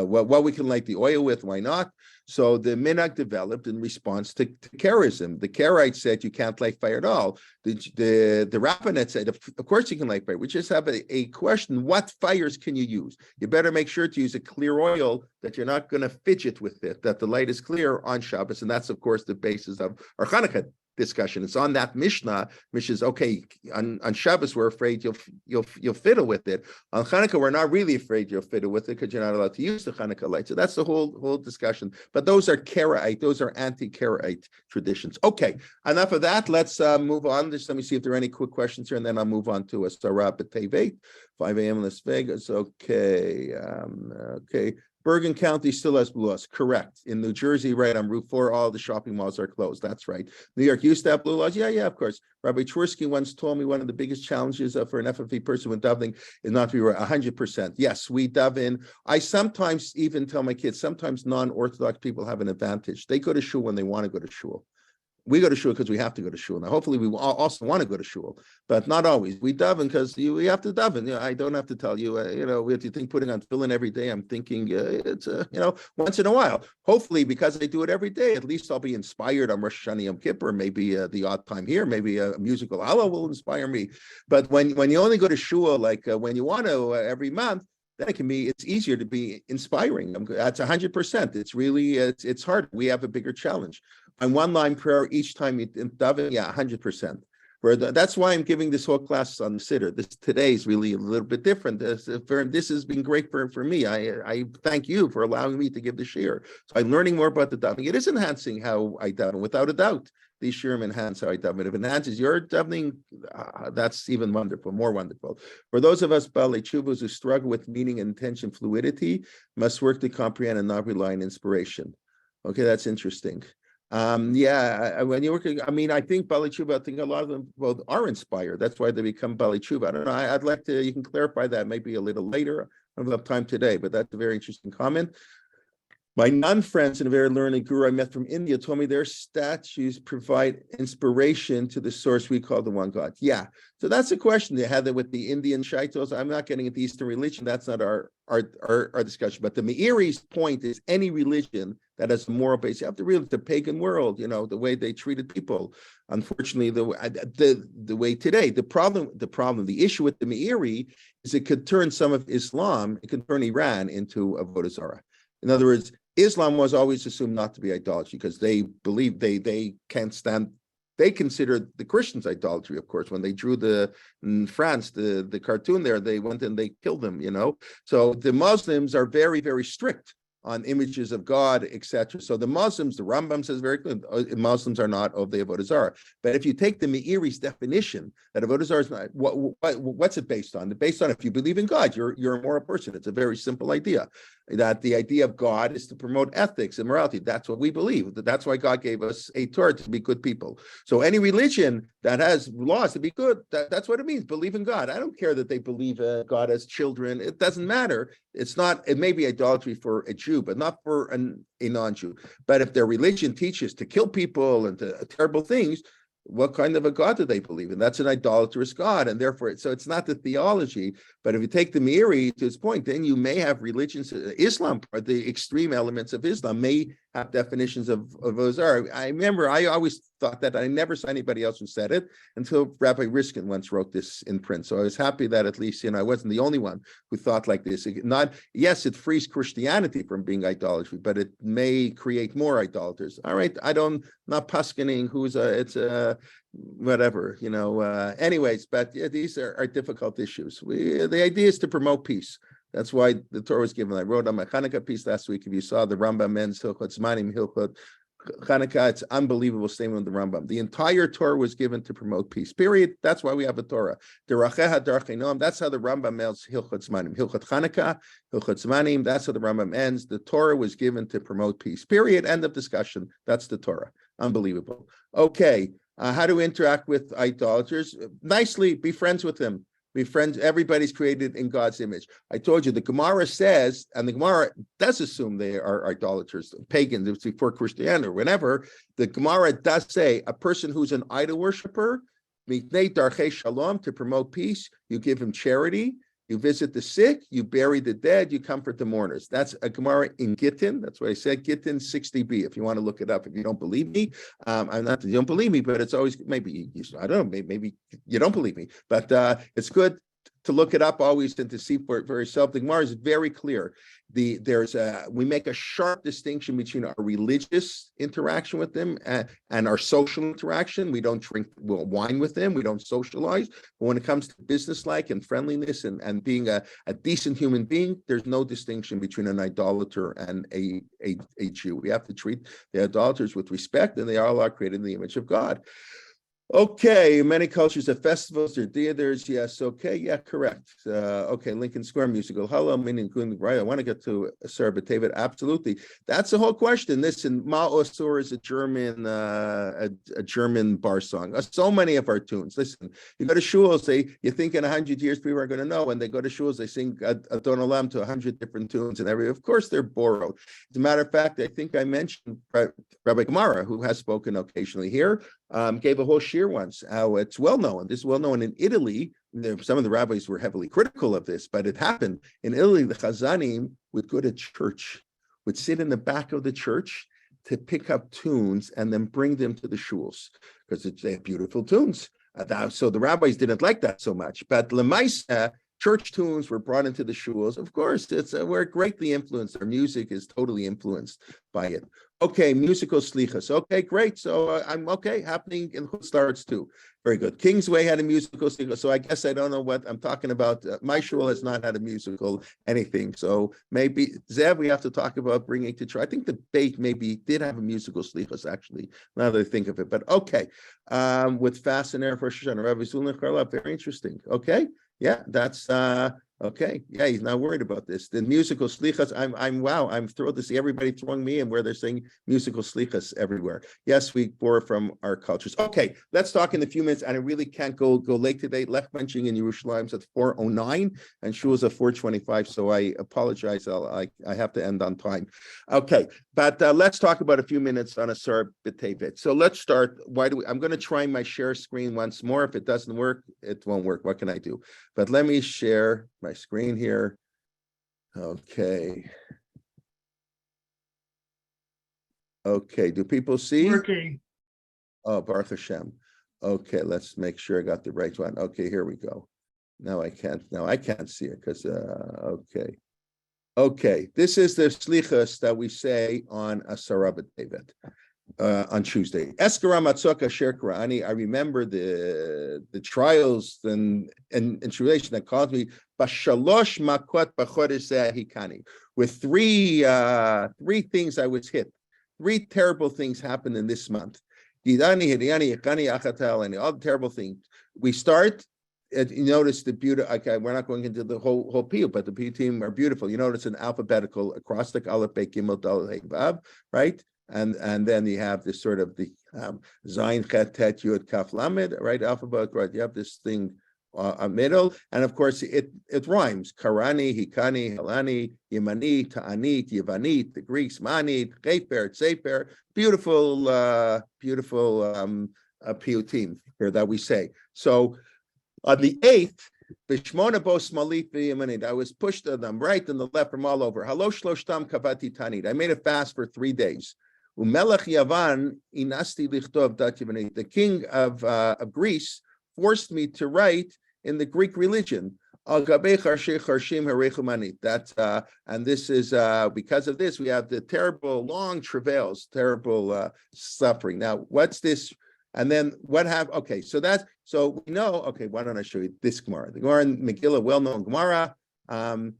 What we can light the oil with, why not? So the minhag developed in response to Karism. The Karaites said you can't light fire at all. The rabbinate said, of course you can light fire. We just have a question, what fires can you use? You better make sure to use a clear oil, that you're not going to fidget with it, that the light is clear on Shabbos. And that's, of course, the basis of our Hanukkah discussion. It's on that Mishnah, which is okay. On Shabbos, we're afraid you'll fiddle with it. On Hanukkah, we're not really afraid you'll fiddle with it because you're not allowed to use the Hanukkah light. So that's the whole discussion. But those are Karaite, those are anti-Karaite traditions. Okay, enough of that. Let's move on. Let me see if there are any quick questions here, and then I'll move on to Asara B'Tevet, 5 a.m. in Las Vegas. Okay, okay. Bergen County still has blue laws. Correct. In New Jersey, right, on Route 4, all the shopping malls are closed. That's right. New York used to have blue laws. Yeah, of course. Rabbi Twersky once told me one of the biggest challenges for an FFP person when davening is not to be 100%. Yes, we daven. I sometimes even tell my kids, sometimes non-Orthodox people have an advantage. They go to shul when they want to go to shul. we go to shul because we have to go to shul. Now, hopefully, we also want to go to shul, but not always. We daven because we have to daven. I don't have to tell you. If you think putting on tefillin every day, I'm thinking it's once in a while. Hopefully, because I do it every day, at least I'll be inspired on Rosh Hashanah Yom Kippur. Maybe the odd time here, maybe a musical Allah will inspire me. But when you only go to shul, like when you want to every month, then it's easier to be inspiring. That's 100%. It's really, it's hard. We have a bigger challenge. On one line prayer each time you daven, 100%. That's why I'm giving this whole class on Siddur. Today is really a little bit different. This has been great for me. I thank you for allowing me to give the shir. So I'm learning more about the davening. It is enhancing how I daven, without a doubt. These shirim enhance how I daven. If it enhances your davening, that's even wonderful, more wonderful. For those of us Balei Tshuvos who struggle with meaning and intention fluidity, must work to comprehend and not rely on inspiration. Okay, that's interesting. When you're working, I think Balei Tshuva, I think a lot of them are inspired. That's why they become Balei Tshuva. I don't know. I'd like to, you can clarify that maybe a little later. I don't have time today, but that's a very interesting comment. My non-friends and a very learned guru I met from India told me their statues provide inspiration to the source we call the one God. Yeah, so that's a question. They had that with the Indian shaitos. I'm not getting into Eastern religion. That's not our discussion. But the Meiri's point is any religion that has a moral base. You have to realize the pagan world, the way they treated people. Unfortunately, the way today, the issue with the Meiri is it could turn some of Islam, it could turn Iran into avodah zarah. In other words, Islam was always assumed not to be idolatry because they believe they can't stand. They considered the Christians idolatry, of course. When they drew in France the cartoon there, they went and they killed them. So the Muslims are very, very strict on images of God, etc. So the Muslims, the Rambam says very clearly, Muslims are not of the avodah zarah. But if you take the Meiri's definition that avodah zarah is not, what's it based on? It's based on if you believe in God, you're a moral person. It's a very simple idea. That the idea of God is to promote ethics and morality. That's what we believe. That's why God gave us a Torah to be good people. So any religion that has laws to be good, that's what it means. Believe in God. I don't care that they believe God as children. It doesn't matter. It may be idolatry for a Jew, but not for a non-Jew. But if their religion teaches to kill people and to terrible things, what kind of a God do they believe in? That's an idolatrous God. And therefore, so it's not the theology, but if you take the Meiri to his point, then you may have religions, Islam, or the extreme elements of Islam may have definitions of Ozar. I remember I always thought that. I never saw anybody else who said it until Rabbi Riskin once wrote this in print. So I was happy that at least, I wasn't the only one who thought like this. Yes, it frees Christianity from being idolatry, but it may create more idolaters. All right, not paskening whatever, anyways, but these are difficult issues. The idea is to promote peace. That's why the Torah was given. I wrote on my Hanukkah piece last week. If you saw the Rambam ends Hilchot Zmanim, Hilchot Hanukkah, it's unbelievable statement of the Rambam. The entire Torah was given to promote peace. Period. That's why we have a Torah. Derachecha darchei noam. That's how the Rambam ends Hilchot Zmanim. Hilchot Hanukkah, Hilchot Zmanim. That's how the Rambam ends. The Torah was given to promote peace. Period. End of discussion. That's the Torah. Unbelievable. Okay. How to interact with idolaters? Nicely, be friends with them. Be friends. Everybody's created in God's image. I told you the Gemara says, and the Gemara does assume they are idolaters, pagans. It was before Christianity or whenever. The Gemara does say a person who's an idol worshiper, mitnei darchei shalom, to promote peace, you give him charity. You visit the sick, you bury the dead, you comfort the mourners. That's a Gemara in Gittin. That's what I said, Gittin 60b, if you want to look it up. If you don't believe me, I'm not that you don't believe me, but it's always, maybe, I don't know, maybe you don't believe me, but it's good to look it up always and to see for yourself. The Gemara is very clear. We make a sharp distinction between our religious interaction with them and our social interaction. We don't drink wine with them. We don't socialize. But when it comes to business-like and friendliness and being a decent human being, there's no distinction between an idolater and a Jew. We have to treat the idolaters with respect, and they are all created in the image of God. Okay, many cultures have festivals, their theaters, yes, okay, yeah, correct. Okay, Lincoln Square musical, hello, meaning right, I want to get to Asara B'Tevet, absolutely. That's the whole question. Listen, Ma Osur is a German bar song. So many of our tunes. Listen, you go to shuls, you think in 100 years people are going to know. When they go to shuls, they sing Adon Olam to 100 different tunes and of course they're borrowed. As a matter of fact, I think I mentioned Rabbi Gemara, who has spoken occasionally here, gave a whole shir once, how it's well known. This is well known in Italy. Some of the rabbis were heavily critical of this, but it happened. In Italy, the chazanim would go to church, would sit in the back of the church to pick up tunes and then bring them to the shuls, because they have beautiful tunes. So the rabbis didn't like that so much. But lemaisa, church tunes were brought into the shuls. Of course, we're greatly influenced. Our music is totally influenced by it. Okay, musical slichas. Okay, great. So I'm okay. Happening in Chutzlaretz too. Very good. Kingsway had a musical slichas. So I guess I don't know what I'm talking about. My shul has not had a musical anything. So maybe Zev, we have to talk about bringing to church. I think the Beit maybe did have a musical slichas actually. Now that I think of it, but okay. With Fastener for Shoshana, Rabbi Zulin Charlap. Very interesting. Okay. Yeah, that's okay. Yeah, he's not worried about this. The musical slichas, I'm thrilled to see everybody throwing me in where they're saying musical slichas everywhere. Yes, we bore from our cultures. Okay, let's talk in a few minutes, and I really can't go late today. Left benching in Yerushalayim at 4:09 and Shul's at 4:25, so I apologize. I have to end on time. Okay, but let's talk about a few minutes on Asara B'Tevet. So let's start. I'm going to try my share screen once more. If it doesn't work, it won't work. What can I do? But let me share my screen here. Okay. Okay, do people see? Working. Oh, Baruch Hashem. Okay, let's make sure I got the right one. Okay, here we go. Now I can't see it because okay. Okay, this is the slichas that we say on Asara B'Tevet. On Tuesday. Eskara Matzoka Sher Qur'ani. I remember the trials and tribulation that caused me Bashalosh Makot Bachodesh Hikani. With three things I was hit. Three terrible things happened in this month. Didani, Hidiani, Yakani, Achatel, and all the terrible things. We start. You notice the beauty. Okay, we're not going into the whole PU, but the PU team are beautiful. You notice an alphabetical acrostic, Aleph, Beit, Gimel, Daled, Hey, Vav, right? And then you have this sort of the Zayin, Chet, Tet, Yud, Kaf, Lamed, right? Alphabet, right? You have this thing middle, and of course it rhymes. Karani, Hikani, Helani, Yemani, Ta'anit, Yevanit, the Greeks, Manit, Chefer, Sefer. Beautiful PU team here that we say. So on the 8th, I was pushed to them right and the left from all over. I made a fast for 3 days. The king of Greece forced me to write in the Greek religion. And this is because of this, we have the terrible long travails, terrible suffering. Now, what's this? And then what happened? Okay, so we know. Okay, why don't I show you this Gemara? The Gemara in Megillah, well-known Gemara. Maseh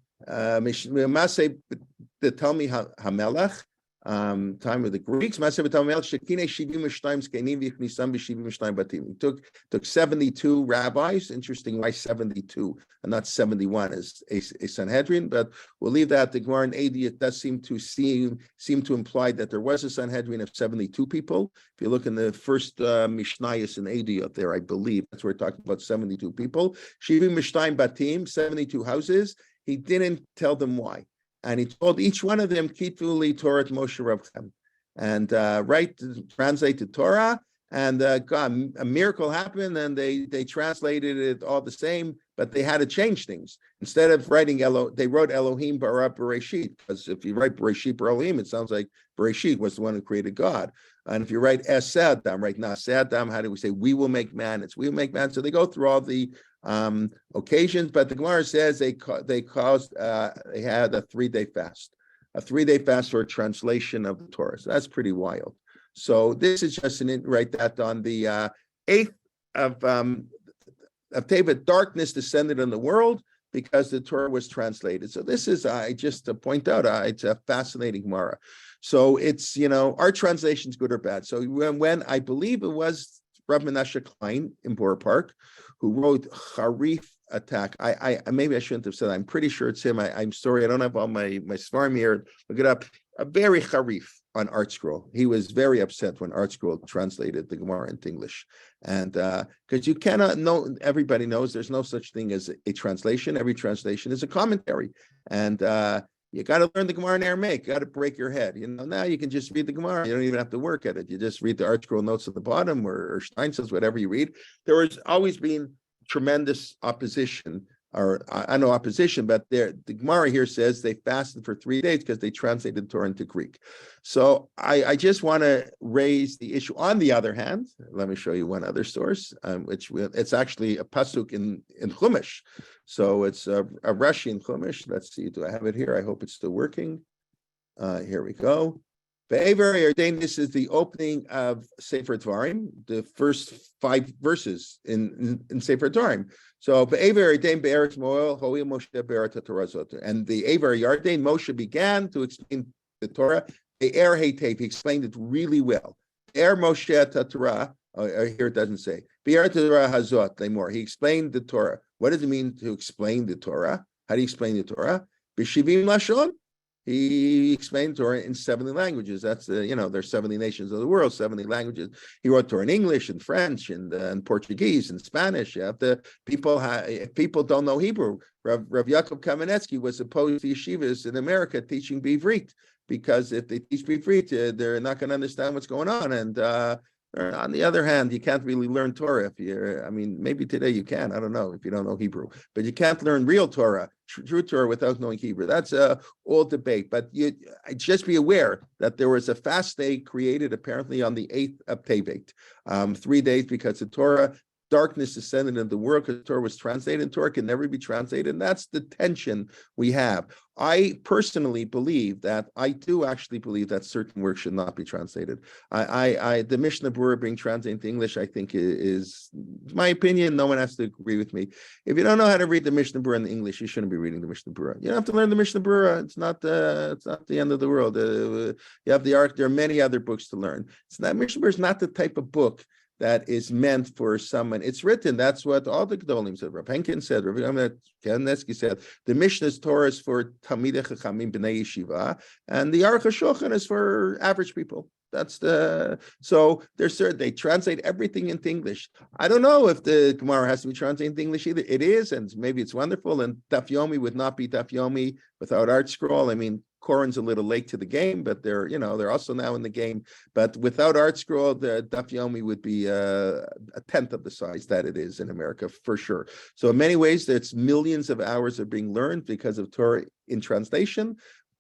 B'Talmi Hamelech, time of the Greeks. Maseh B'Talmi Hamelech Shekine Shivim Mishnayim Zkenim V'Chnisam B'Shivim Mishnayim Batim. Took 72 rabbis. Interesting, why 72 and not 71 as a Sanhedrin? But we'll leave that. The Gemara in AD, it does seem to imply that there was a Sanhedrin of 72 people. If you look in the first Mishnayos in AD up there, I believe that's where we're talking about 72 people. Shivim Mishnayim Batim, 72 houses. He didn't tell them why. And he told each one of them, Kitvu li Torah Moshe Rabchem. And translate the Torah. And God, a miracle happened, and they translated it all the same, but they had to change things. Instead of writing they wrote Elohim bara Bereshit, because if you write Bereshit Elohim, it sounds like Bereshit was the one who created God. And if you write Es Adam, right now, Adam, how do we say we will make man? It's we will make man. So they go through all the occasions, but the Gemara says they had a 3-day fast, for a translation of the Torah. So that's pretty wild. So this is just right that on the 8th of Tevet, darkness descended on the world because the Torah was translated. So this is, I just to point out, it's a fascinating Gemara. So it's, our translation's good or bad. So when I believe it was Rav Menashe Klein in Borough Park, who wrote Harif Attack. I maybe I shouldn't have said that. I'm pretty sure it's him. I'm sorry, I don't have all my svarim here. Look it up. A very Harif on Art Scroll. He was very upset when Art Scroll translated the Gemara into English. And because you cannot know, everybody knows there's no such thing as a translation. Every translation is a commentary. And you got to learn the Gemara in Aramaic. You got to break your head. Now you can just read the Gemara. You don't even have to work at it. You just read the Art Scroll notes at the bottom or Steinsaltz, whatever you read. There has always been tremendous opposition, or I know opposition, but the Gemara here says they fasted for 3 days because they translated Torah into Greek. So I just want to raise the issue. On the other hand, let me show you one other source, it's actually a pasuk in Chumash. So it's a Rashi in Chumash. Let's see, do I have it here? I hope it's still working. Here we go. This is the opening of Sefer Dvarim, the first 5 verses in Sefer Dvarim. So, and the Aver Yarden, Moshe began to explain the Torah. The Er Heitev, he explained it really well. Er Moshe Torah, here it doesn't say. Be'er Torah Hazot, Lemor. He explained the Torah. What does it mean to explain the Torah? How do you explain the Torah? B'shivim Lashon. He explained Torah in 70 languages. That's there's 70 nations of the world, 70 languages. He wrote Torah in English and French and Portuguese and Spanish. People don't know Hebrew. Rav Yaakov Kamenetsky was opposed to yeshivas in America teaching Bivrit, because if they teach Bivrit, they're not going to understand what's going on. And on the other hand, you can't really learn Torah if maybe today you can, I don't know, if you don't know Hebrew, but you can't learn real Torah, true Torah, without knowing Hebrew. That's all debate. But just be aware that there was a fast day created apparently on the 8th of Tevet, 3 days, because the Torah, darkness descended into the world, because Torah was translated, and Torah can never be translated. And that's the tension we have. I personally believe that, certain works should not be translated. The Mishnah Berurah being translated into English, I think is my opinion. No one has to agree with me. If you don't know how to read the Mishnah Berurah in English, you shouldn't be reading the Mishnah Berurah. You don't have to learn the Mishnah Berurah. It's not the end of the world. You have the Ark. There are many other books to learn. Mishnah Berurah is not the type of book that is meant for someone. It's written. That's what all the Gedolim said. Rav Henkin said. Rav Kamenetsky said. The Mishnah's Torah is for Talmidei Chachamim B'nei Yeshiva, and the Aruch HaShulchan is for average people. So they translate everything into English. I don't know if the Gemara has to be translated into English either. It is, and maybe it's wonderful. And Daf Yomi would not be Daf Yomi without Art Scroll. Koran's a little late to the game, but they're also now in the game. But without Art Scroll, the Daf Yomi would be a tenth of the size that it is in America, for sure. So in many ways, it's millions of hours are being learned because of Torah in translation.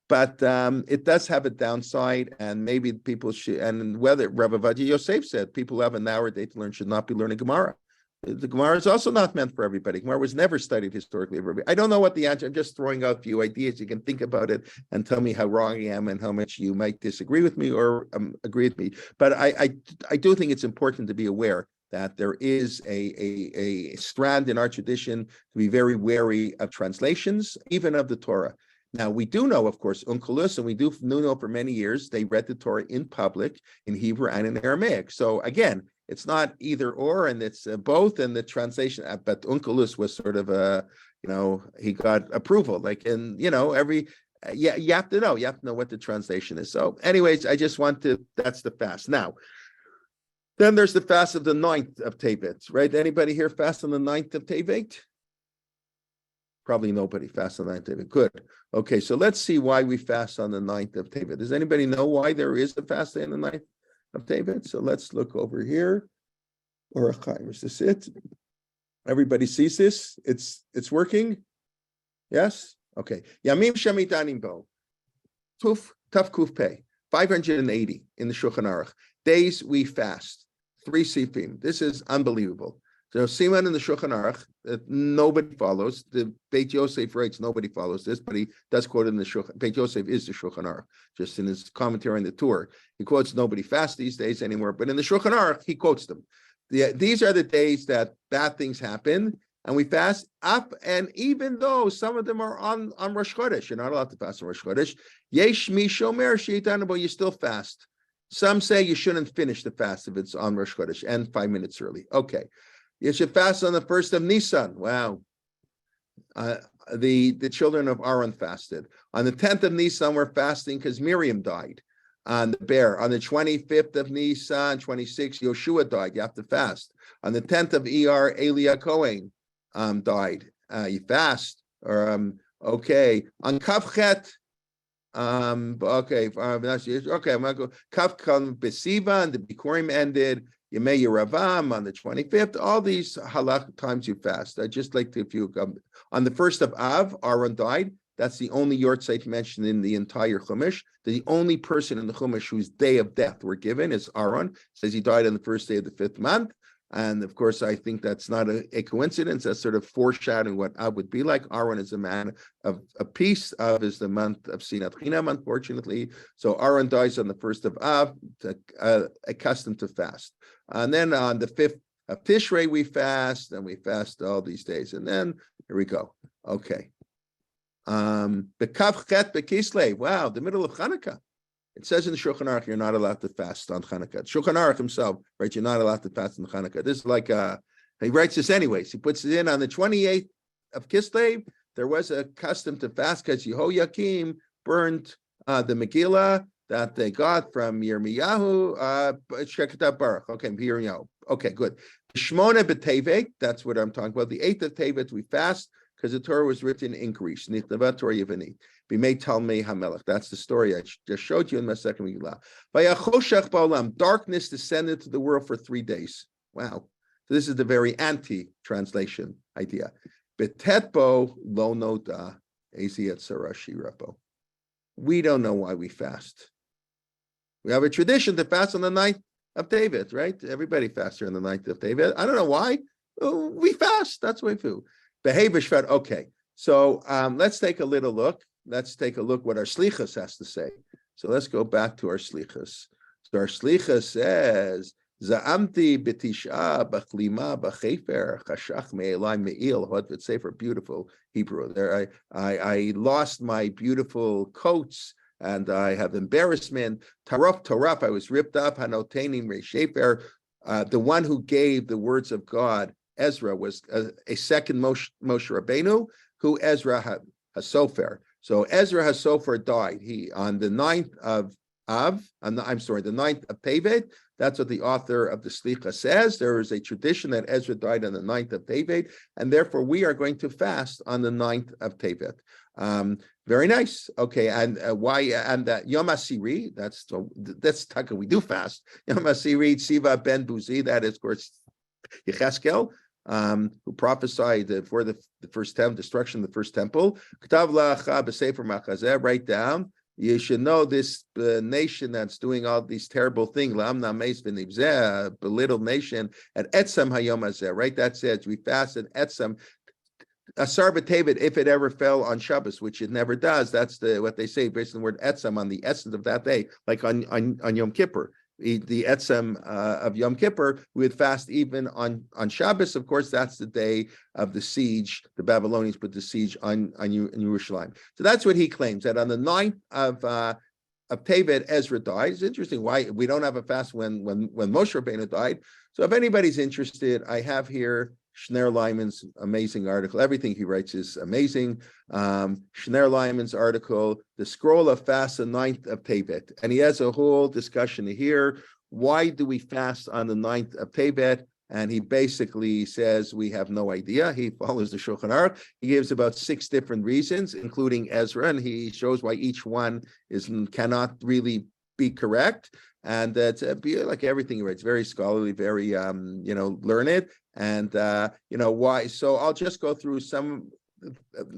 But it does have a downside, and maybe people should, and whether Rabbi Vadia Yosef said, people who have an hour a day to learn should not be learning Gemara. The Gemara is also not meant for everybody. Gemara was never studied historically for everybody. I don't know what the answer. I'm just throwing out a few ideas. You can think about it and tell me how wrong I am and how much you might disagree with me or agree with me. But I do think it's important to be aware that there is a strand in our tradition to be very wary of translations, even of the Torah. Now, we do know, of course, Onkelos, and we do know for many years, they read the Torah in public, in Hebrew and in Aramaic. So again, it's not either or, and it's both, and the translation, but Onkelos was sort of he got approval, you have to know what the translation is. So anyways, that's the fast. Now, then there's the fast of the 9th of Tevet, right? Anybody here fast on the 9th of Tevet? Probably nobody fasts on the 9th of Tevet. Good. Okay, so let's see why we fast on the 9th of Tevet. Does anybody know why there is a fast day on the 9th of Tevet? So let's look over here. Is this it? Everybody sees this? It's working? Yes? Okay. Yamim Shamitanim Bo. Tuf Kuf Pei. 580 in the Shulchan Aruch. Days we fast. 3 sifim. This is unbelievable. So Siman in the Shulchan Aruch that nobody follows. The Beit Yosef writes nobody follows this, but he does quote it in the Shulchan. Beit Yosef is the Shulchan Aruch, just in his commentary on the Torah. He quotes nobody fasts these days anymore, but in the Shulchan Aruch he quotes them. These are the days that bad things happen, and we fast up. And even though some of them are on Rosh Chodesh, you're not allowed to fast on Rosh Chodesh. Yesh mi shomer sheitanu bo, you still fast. Some say you shouldn't finish the fast if it's on Rosh Chodesh, and 5 minutes early. Okay. You should fast on the 1st of Nisan. Wow. The children of Aaron fasted. On the 10th of Nisan, we're fasting because Miriam died on the bear. On the 25th of Nisan, 26th, Yoshua died. You have to fast. On the 10th of Iyar, Elia Cohen died. You fast. Or okay. On Kavchet, I'm gonna go Kavkan Besiva, and the Bikurim ended. Yemei Yeravam on the 25th. All these halach times you fast. I just like to, if you on the 1st of Av, Aaron died. That's the only yortzeit mentioned in the entire Chumash. The only person in the Chumash whose day of death we're given is Aaron. It says he died on the 1st day of the 5th month. And of course, I think that's not a coincidence. That's sort of foreshadowing what Av would be like. Aaron is a man of peace. Av is the month of Sinat Chinam, unfortunately. So Aaron dies on the 1st of Av, accustomed to fast. And then on the 5th of Tishrei, we fast, and we fast all these days. And then here we go. Okay. The Kav Chet Bekislev. Wow, the middle of Hanukkah. It says in the Shulchan Aruch you're not allowed to fast on Hanukkah. Shulchan Aruch himself writes you're not allowed to fast on Hanukkah. This is like he writes this anyways. He puts it in on the 28th of Kislev. There was a custom to fast because Yehoiakim burned the Megillah that they got from Yirmiyahu. Shekatah Baruch. Okay, Yirmiyahu. Okay, good. Shmona b'Tevet. That's what I'm talking about. The 8th of Tevet we fast because the Torah was written in Greece. Nichtava Torah Yevani. B'mei Talmei HaMelech. That's the story I just showed you in my second Megillah. Vayachoshech ba'olam. Darkness descended to the world for 3 days. Wow. So this is the very anti-translation idea. Betetbo lo noda eziyat sarashi rapo. We don't know why we fast. We have a tradition to fast on the 9th of Tevet, right? Everybody fasts here on the 9th of Tevet. I don't know why. We fast. That's what we do. Behevishvat. Okay. So let's take a little look. Let's take a look what our Slichas has to say. So let's go back to our Slichas. So our Slichas says, Za'amti b'tisha b'chlima b'chefer chashach me'elai me'il hod v'tsefer. Beautiful Hebrew. There, I lost my beautiful coats and I have embarrassment. Taraf, I was ripped up. Hanotenim re'shefer. The one who gave the words of God, Ezra, was a second Moshe Rabbeinu, who Ezra HaSofer. So Ezra HaSofer died. He on the 9th of Av, the 9th of Tevet. That's what the author of the Slicha says. There is a tradition that Ezra died on the 9th of Tevet, and therefore we are going to fast on the 9th of Tevet. Very nice. Okay, and why? And Yom HaSiri, that's Taka. We do fast. Yom HaSiri, Siva ben Buzi. That is, of course, Yecheskel, who prophesied for the first destruction of the first temple. Write down. You should know this nation that's doing all these terrible things. Belittled nation at Etzem Hayom Hazeh. Right, that says we fasted Etzem. Asar b'Tevet, if it ever fell on Shabbos, which it never does. That's what they say based on the word Etzem, on the essence of that day, like on Yom Kippur. The Etzem of Yom Kippur, we would fast even on Shabbos. Of course, that's the day of the siege. The Babylonians put the siege on Yerushalayim. So that's what he claims, that on the 9th of Tevet, Ezra died. It's interesting why we don't have a fast when Moshe Rabbeinu died. So if anybody's interested, I have here Shner Lyman's amazing article. Everything he writes is amazing. Shner Lyman's article, The Scroll of Fast, the 9th of Tevet. And he has a whole discussion here. Why do we fast on the 9th of Tevet? And he basically says we have no idea. He follows the Shulchan Aruch. He gives about 6 different reasons, including Ezra, and he shows why each one cannot really be correct. And that's like everything he writes, very scholarly, very learned. And why? So I'll just go through some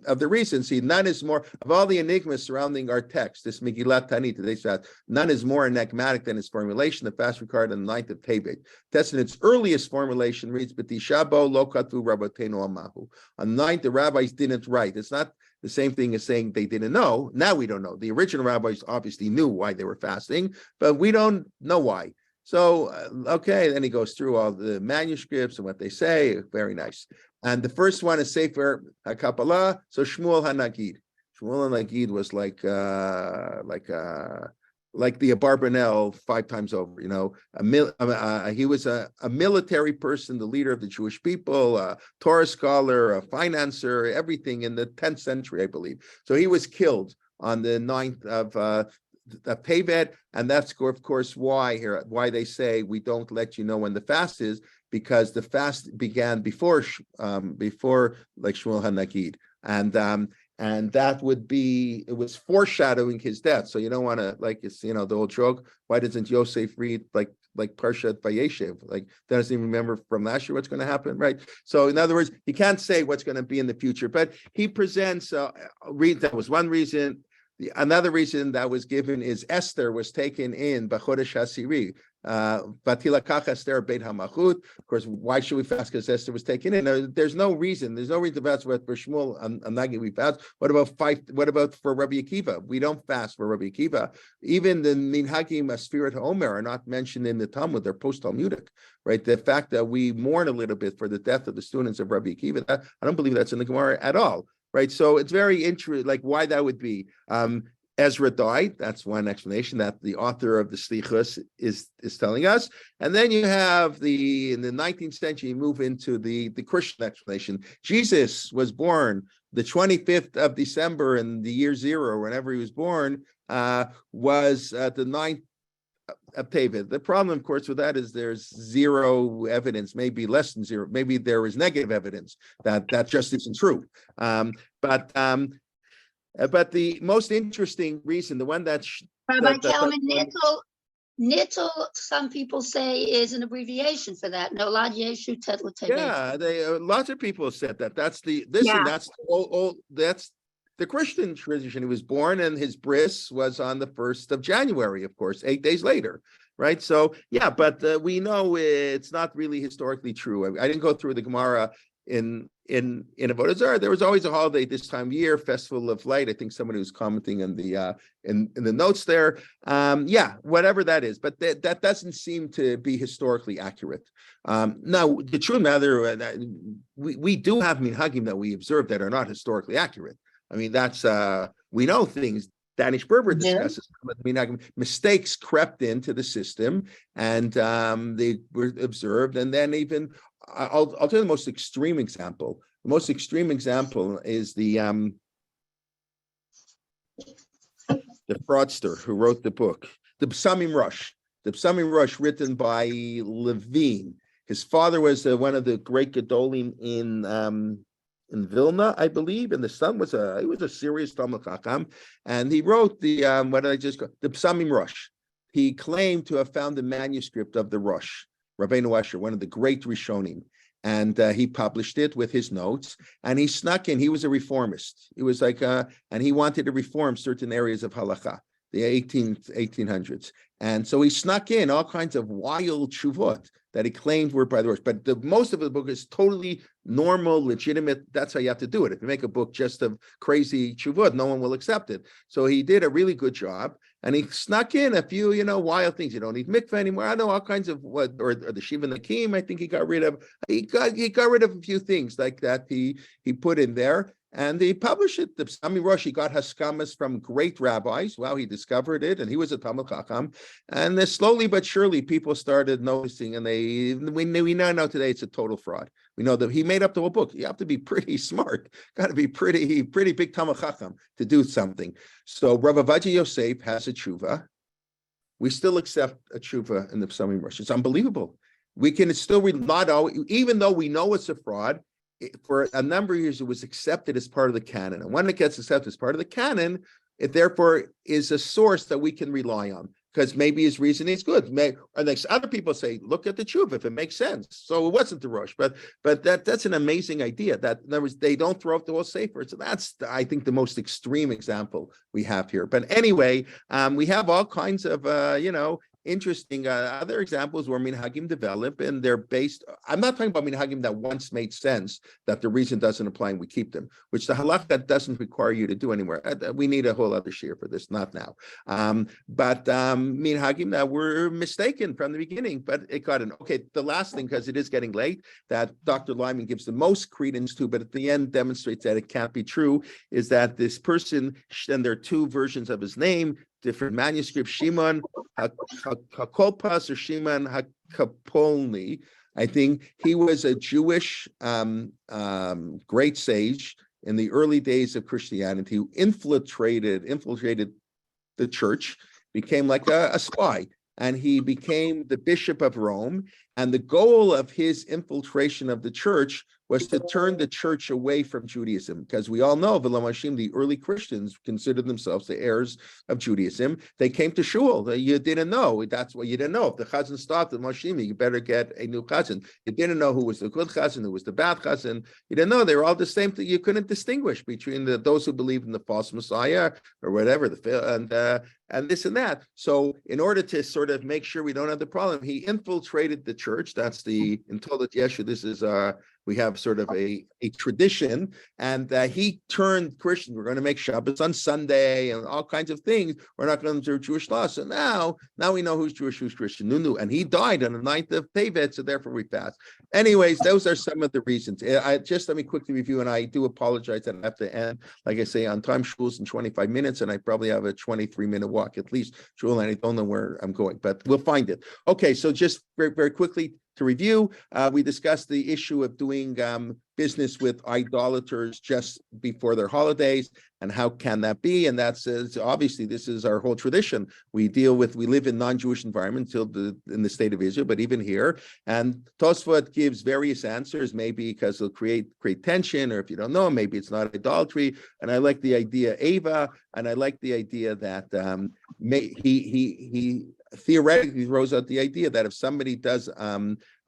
of the reasons. See, none is more of all the enigmas surrounding our text. This Megillat Tanit, today's fast, none is more enigmatic than its formulation. The fast recorded on the 9th of Tevet. That's in its earliest formulation reads, "B'tishabo lo katu rabotenu amahu." On the 9th, the rabbis didn't write. It's not the same thing as saying they didn't know. Now we don't know. The original rabbis obviously knew why they were fasting, but we don't know why. So, okay, then he goes through all the manuscripts and what they say. Very nice. And the first one is Sefer HaKappalah. So Shmuel HaNagid. Shmuel HaNagid was like like the Abarbanel 5 times over. He was a military person, the leader of the Jewish people, a Torah scholar, a financer, everything in the 10th century, I believe. So he was killed on the 9th of Tevet, and that's of course why they say we don't let you know when the fast is, because the fast began before like Shmuel HaNagid, and that would be, it was foreshadowing his death. So you don't want to, like, it's the old joke, why doesn't Yosef read like Parshat Vayeshev, like doesn't even remember from last year what's going to happen, right? So in other words, he can't say what's going to be in the future, but he presents that was one reason. Another reason that was given is Esther was taken in B'chodesh Hasiri. Vatilakach Esther Beit HaMachut. Of course, why should we fast? Because Esther was taken in. There's no reason. There's no reason to fast for Shmuel and Nagi we fast. What about for Rabbi Akiva? We don't fast for Rabbi Akiva. Even the Minhagim Asfirat Omer are not mentioned in the Talmud. They're post-Talmudic, right? The fact that we mourn a little bit for the death of the students of Rabbi Akiva, I don't believe that's in the Gemara at all. Right, so it's very interesting, like why that would be. Ezra died. That's one explanation that the author of the Slichus is telling us. And then you have in the 19th century, you move into the Christian explanation. Jesus was born the 25th of December in the year 0, whenever he was born, was the 9th of Tevet. The problem, of course, with that is there's zero evidence, maybe less than zero. Maybe there is negative evidence that just isn't true. But the most interesting reason, the one Rabbi Kelman, Nittel, some people say is an abbreviation for that. Nolad Yeshu Tet L'Tevet. Yeah, lots of people said that. That's the Christian tradition. He was born and his bris was on the 1st of January, of course, 8 days later, right? So, yeah, but we know it's not really historically true. I didn't go through the Gemara in Avodah Zarah. There was always a holiday this time of year, Festival of Light. I think somebody was commenting in the notes there. Whatever that is, but that doesn't seem to be historically accurate. Now, the truth matter, we do have minhagim that we observe that are not historically accurate. I mean, that's we know things. Danish Berber discusses mistakes crept into the system, and they were observed. And then even I'll tell you the most extreme example. The most extreme example is the fraudster who wrote the book, the Psamim Rush. The Psamim Rush, written by Levine. His father was one of the great Gedolim in Vilna, I believe, and the son was a serious Talmud Chacham, and he wrote the Psamim Rush. He claimed to have found the manuscript of the Rush, Rabbeinu Asher, one of the great Rishonim, and he published it with his notes. And he snuck in. He was a reformist. He was like, and he wanted to reform certain areas of halacha, the 1800s, and so he snuck in all kinds of wild tshuvot that he claimed were by the Rush. But most of the book is totally normal, legitimate. That's how you have to do it. If you make a book just of crazy tshuvot, no one will accept it. So he did a really good job, and he snuck in a few, wild things. You don't need mikveh anymore. I know all kinds of or the Shiva Nakim. I think he got rid of. He got rid of a few things like that. He put in there. And he published it. The Psamim Rush, he got haskamas from great rabbis. Wow, he discovered it, and he was a Talmud Chacham. And then slowly but surely, people started noticing, and we now know today it's a total fraud. We know that he made up the whole book. You have to be pretty smart, got to be pretty big Talmud Chacham to do something. So Rav Avadia Yosef has a tshuva. We still accept a tshuva in the Psamim Rush. It's unbelievable. We can still not always, even though we know it's a fraud. For a number of years, it was accepted as part of the canon. And when it gets accepted as part of the canon, it therefore is a source that we can rely on, because maybe his reasoning is good. And other people say, look at the tshuva if it makes sense. So it wasn't the Rush, but that's an amazing idea. That in other words, they don't throw out the whole sefer. So that's, I think, the most extreme example we have here. But anyway, we have all kinds of interesting other examples where minhagim develop, and they're based. I'm not talking about minhagim that once made sense, that the reason doesn't apply and we keep them, which the halakha doesn't require you to do anymore. We need a whole other shir for this, not now. But minhagim that were mistaken from the beginning, but it got in. Okay, the last thing, because it is getting late, that Dr. Lyman gives the most credence to, but at the end demonstrates that it can't be true, is that this person, and there are two versions of his name, different manuscripts, Shimon HaKolpas or Shimon HaKapolni. I think he was a Jewish great sage in the early days of Christianity who infiltrated the church, became like a spy, and he became the Bishop of Rome. And the goal of his infiltration of the church was to turn the church away from Judaism, because we all know, the early Christians considered themselves the heirs of Judaism. They came to shul. You didn't know. That's what you didn't know. If the chazan stopped at Mashimi, you better get a new chazan. You didn't know who was the good chazan, who was the bad chazan. You didn't know. They were all the same thing. You couldn't distinguish between those who believed in the false Messiah or whatever, and this and that. So in order to sort of make sure we don't have the problem, he infiltrated the church. That's in Tolat Yeshu. This is we have sort of a tradition, and he turned Christian. We're going to make Shabbos on Sunday and all kinds of things. We're not going to observe Jewish law. So now we know who's Jewish, who's Christian. And he died on the 9th of Tevet, so therefore we fast. Anyways, those are some of the reasons. Let me quickly review, and I do apologize that I have to end, like I say, on time. Shul's in 25 minutes, and I probably have a 23-minute walk at least. Shul, and I don't know where I'm going, but we'll find it. Okay, so just very, very quickly, to review, we discussed the issue of doing business with idolaters just before their holidays, and how can that be? And that's obviously this is our whole tradition. We live in non-Jewish environments in the state of Israel, but even here. And Tosfot gives various answers, maybe because it'll create tension, or if you don't know, maybe it's not idolatry. And I like the idea Ava, and I like the idea that he theoretically throws out the idea that if somebody does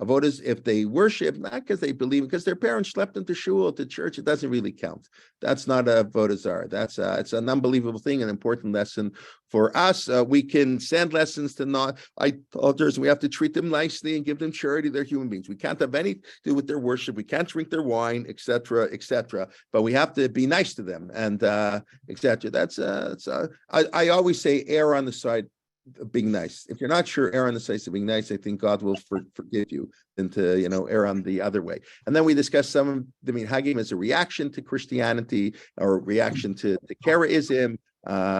avodas, if they worship, not because they believe, because their parents slept them to shul, to church, it doesn't really count. That's not a avodah zarah. That's it's an unbelievable thing, an important lesson for us. We can send lessons to non-idolaters. We have to treat them nicely and give them charity. They're human beings. We can't have anything to do with their worship. We can't drink their wine, etc., etc. But we have to be nice to them, and etc. That's I always say err on the side of being nice. If you're not sure, err on the side of being nice. I think God will forgive you than to err on the other way. And then we discussed some of the minhagim as a reaction to Christianity, or reaction to Karaism.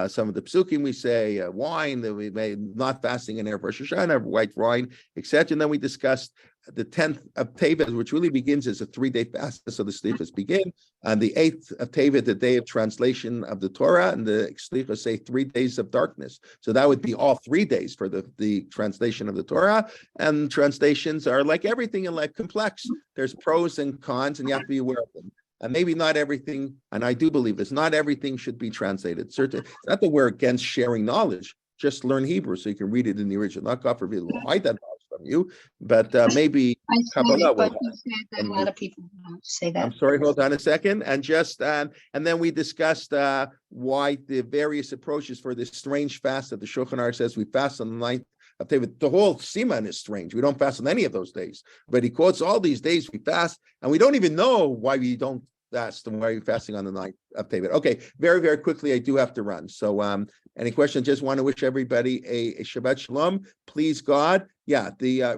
Some of the psukim we say, wine that we made, not fasting in Erev Rosh Hashanah, white wine, etc. And then we discussed the 10th of Tevet, which really begins as a 3-day fast. So the slichos begin on the 8th of Tevet, the day of translation of the Torah, and the slichos say 3 days of darkness. So that would be all 3 days for the translation of the Torah. And translations are, like everything in life, complex. There's pros and cons, and you have to be aware of them. And maybe not everything, and I do believe this, not everything should be translated. Certainly, it's not that we're against sharing knowledge. Just learn Hebrew so you can read it in the original. Not God forbid we'll hide that knowledge from you, but maybe Kabbalah will. But you said that a lot of people don't say that. I'm sorry, hold on a second. And just and then we discussed why the various approaches for this strange fast that the Shulchan Aruch says we fast on the 9th of Tevet. The whole Siman is strange. We don't fast on any of those days, but he quotes all these days we fast, and we don't even know why we don't fast and why are you fasting on the 9th of Tevet. Okay, very, very quickly, I do have to run. So any questions? Just want to wish everybody a Shabbat Shalom. Please God. Yeah,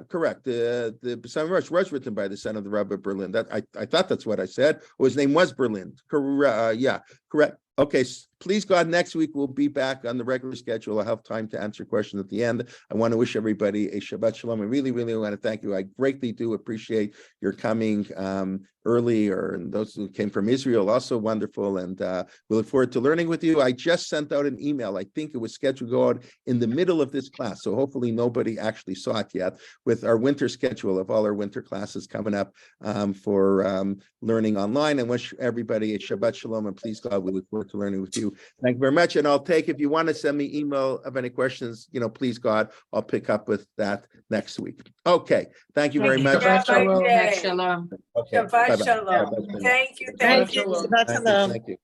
correct. The Psalm was written by the son of the Rabbi of Berlin. That I thought that's what I said. Or his name was Berlin. Yeah, correct. Okay, please God, next week we'll be back on the regular schedule. I'll have time to answer questions at the end. I want to wish everybody a Shabbat Shalom. I really, really want to thank you. I greatly do appreciate your coming early, and those who came from Israel, also wonderful. And we look forward to learning with you. I just sent out an email. I think it was scheduled to go out in the middle of this class, so hopefully nobody actually saw it yet, with our winter schedule of all our winter classes coming up for learning online. And wish everybody a Shabbat Shalom, and please God, we look forward to learning with you. Thank you very much. And I'll take, if you want to send me email of any questions, please God, I'll pick up with that next week. Okay. Thank you very much. Shabbat Shalom. Shabbat Shalom. Okay. Shabbat Bye-bye. Shalom. Bye-bye. Thank you. Thank you. Thank you.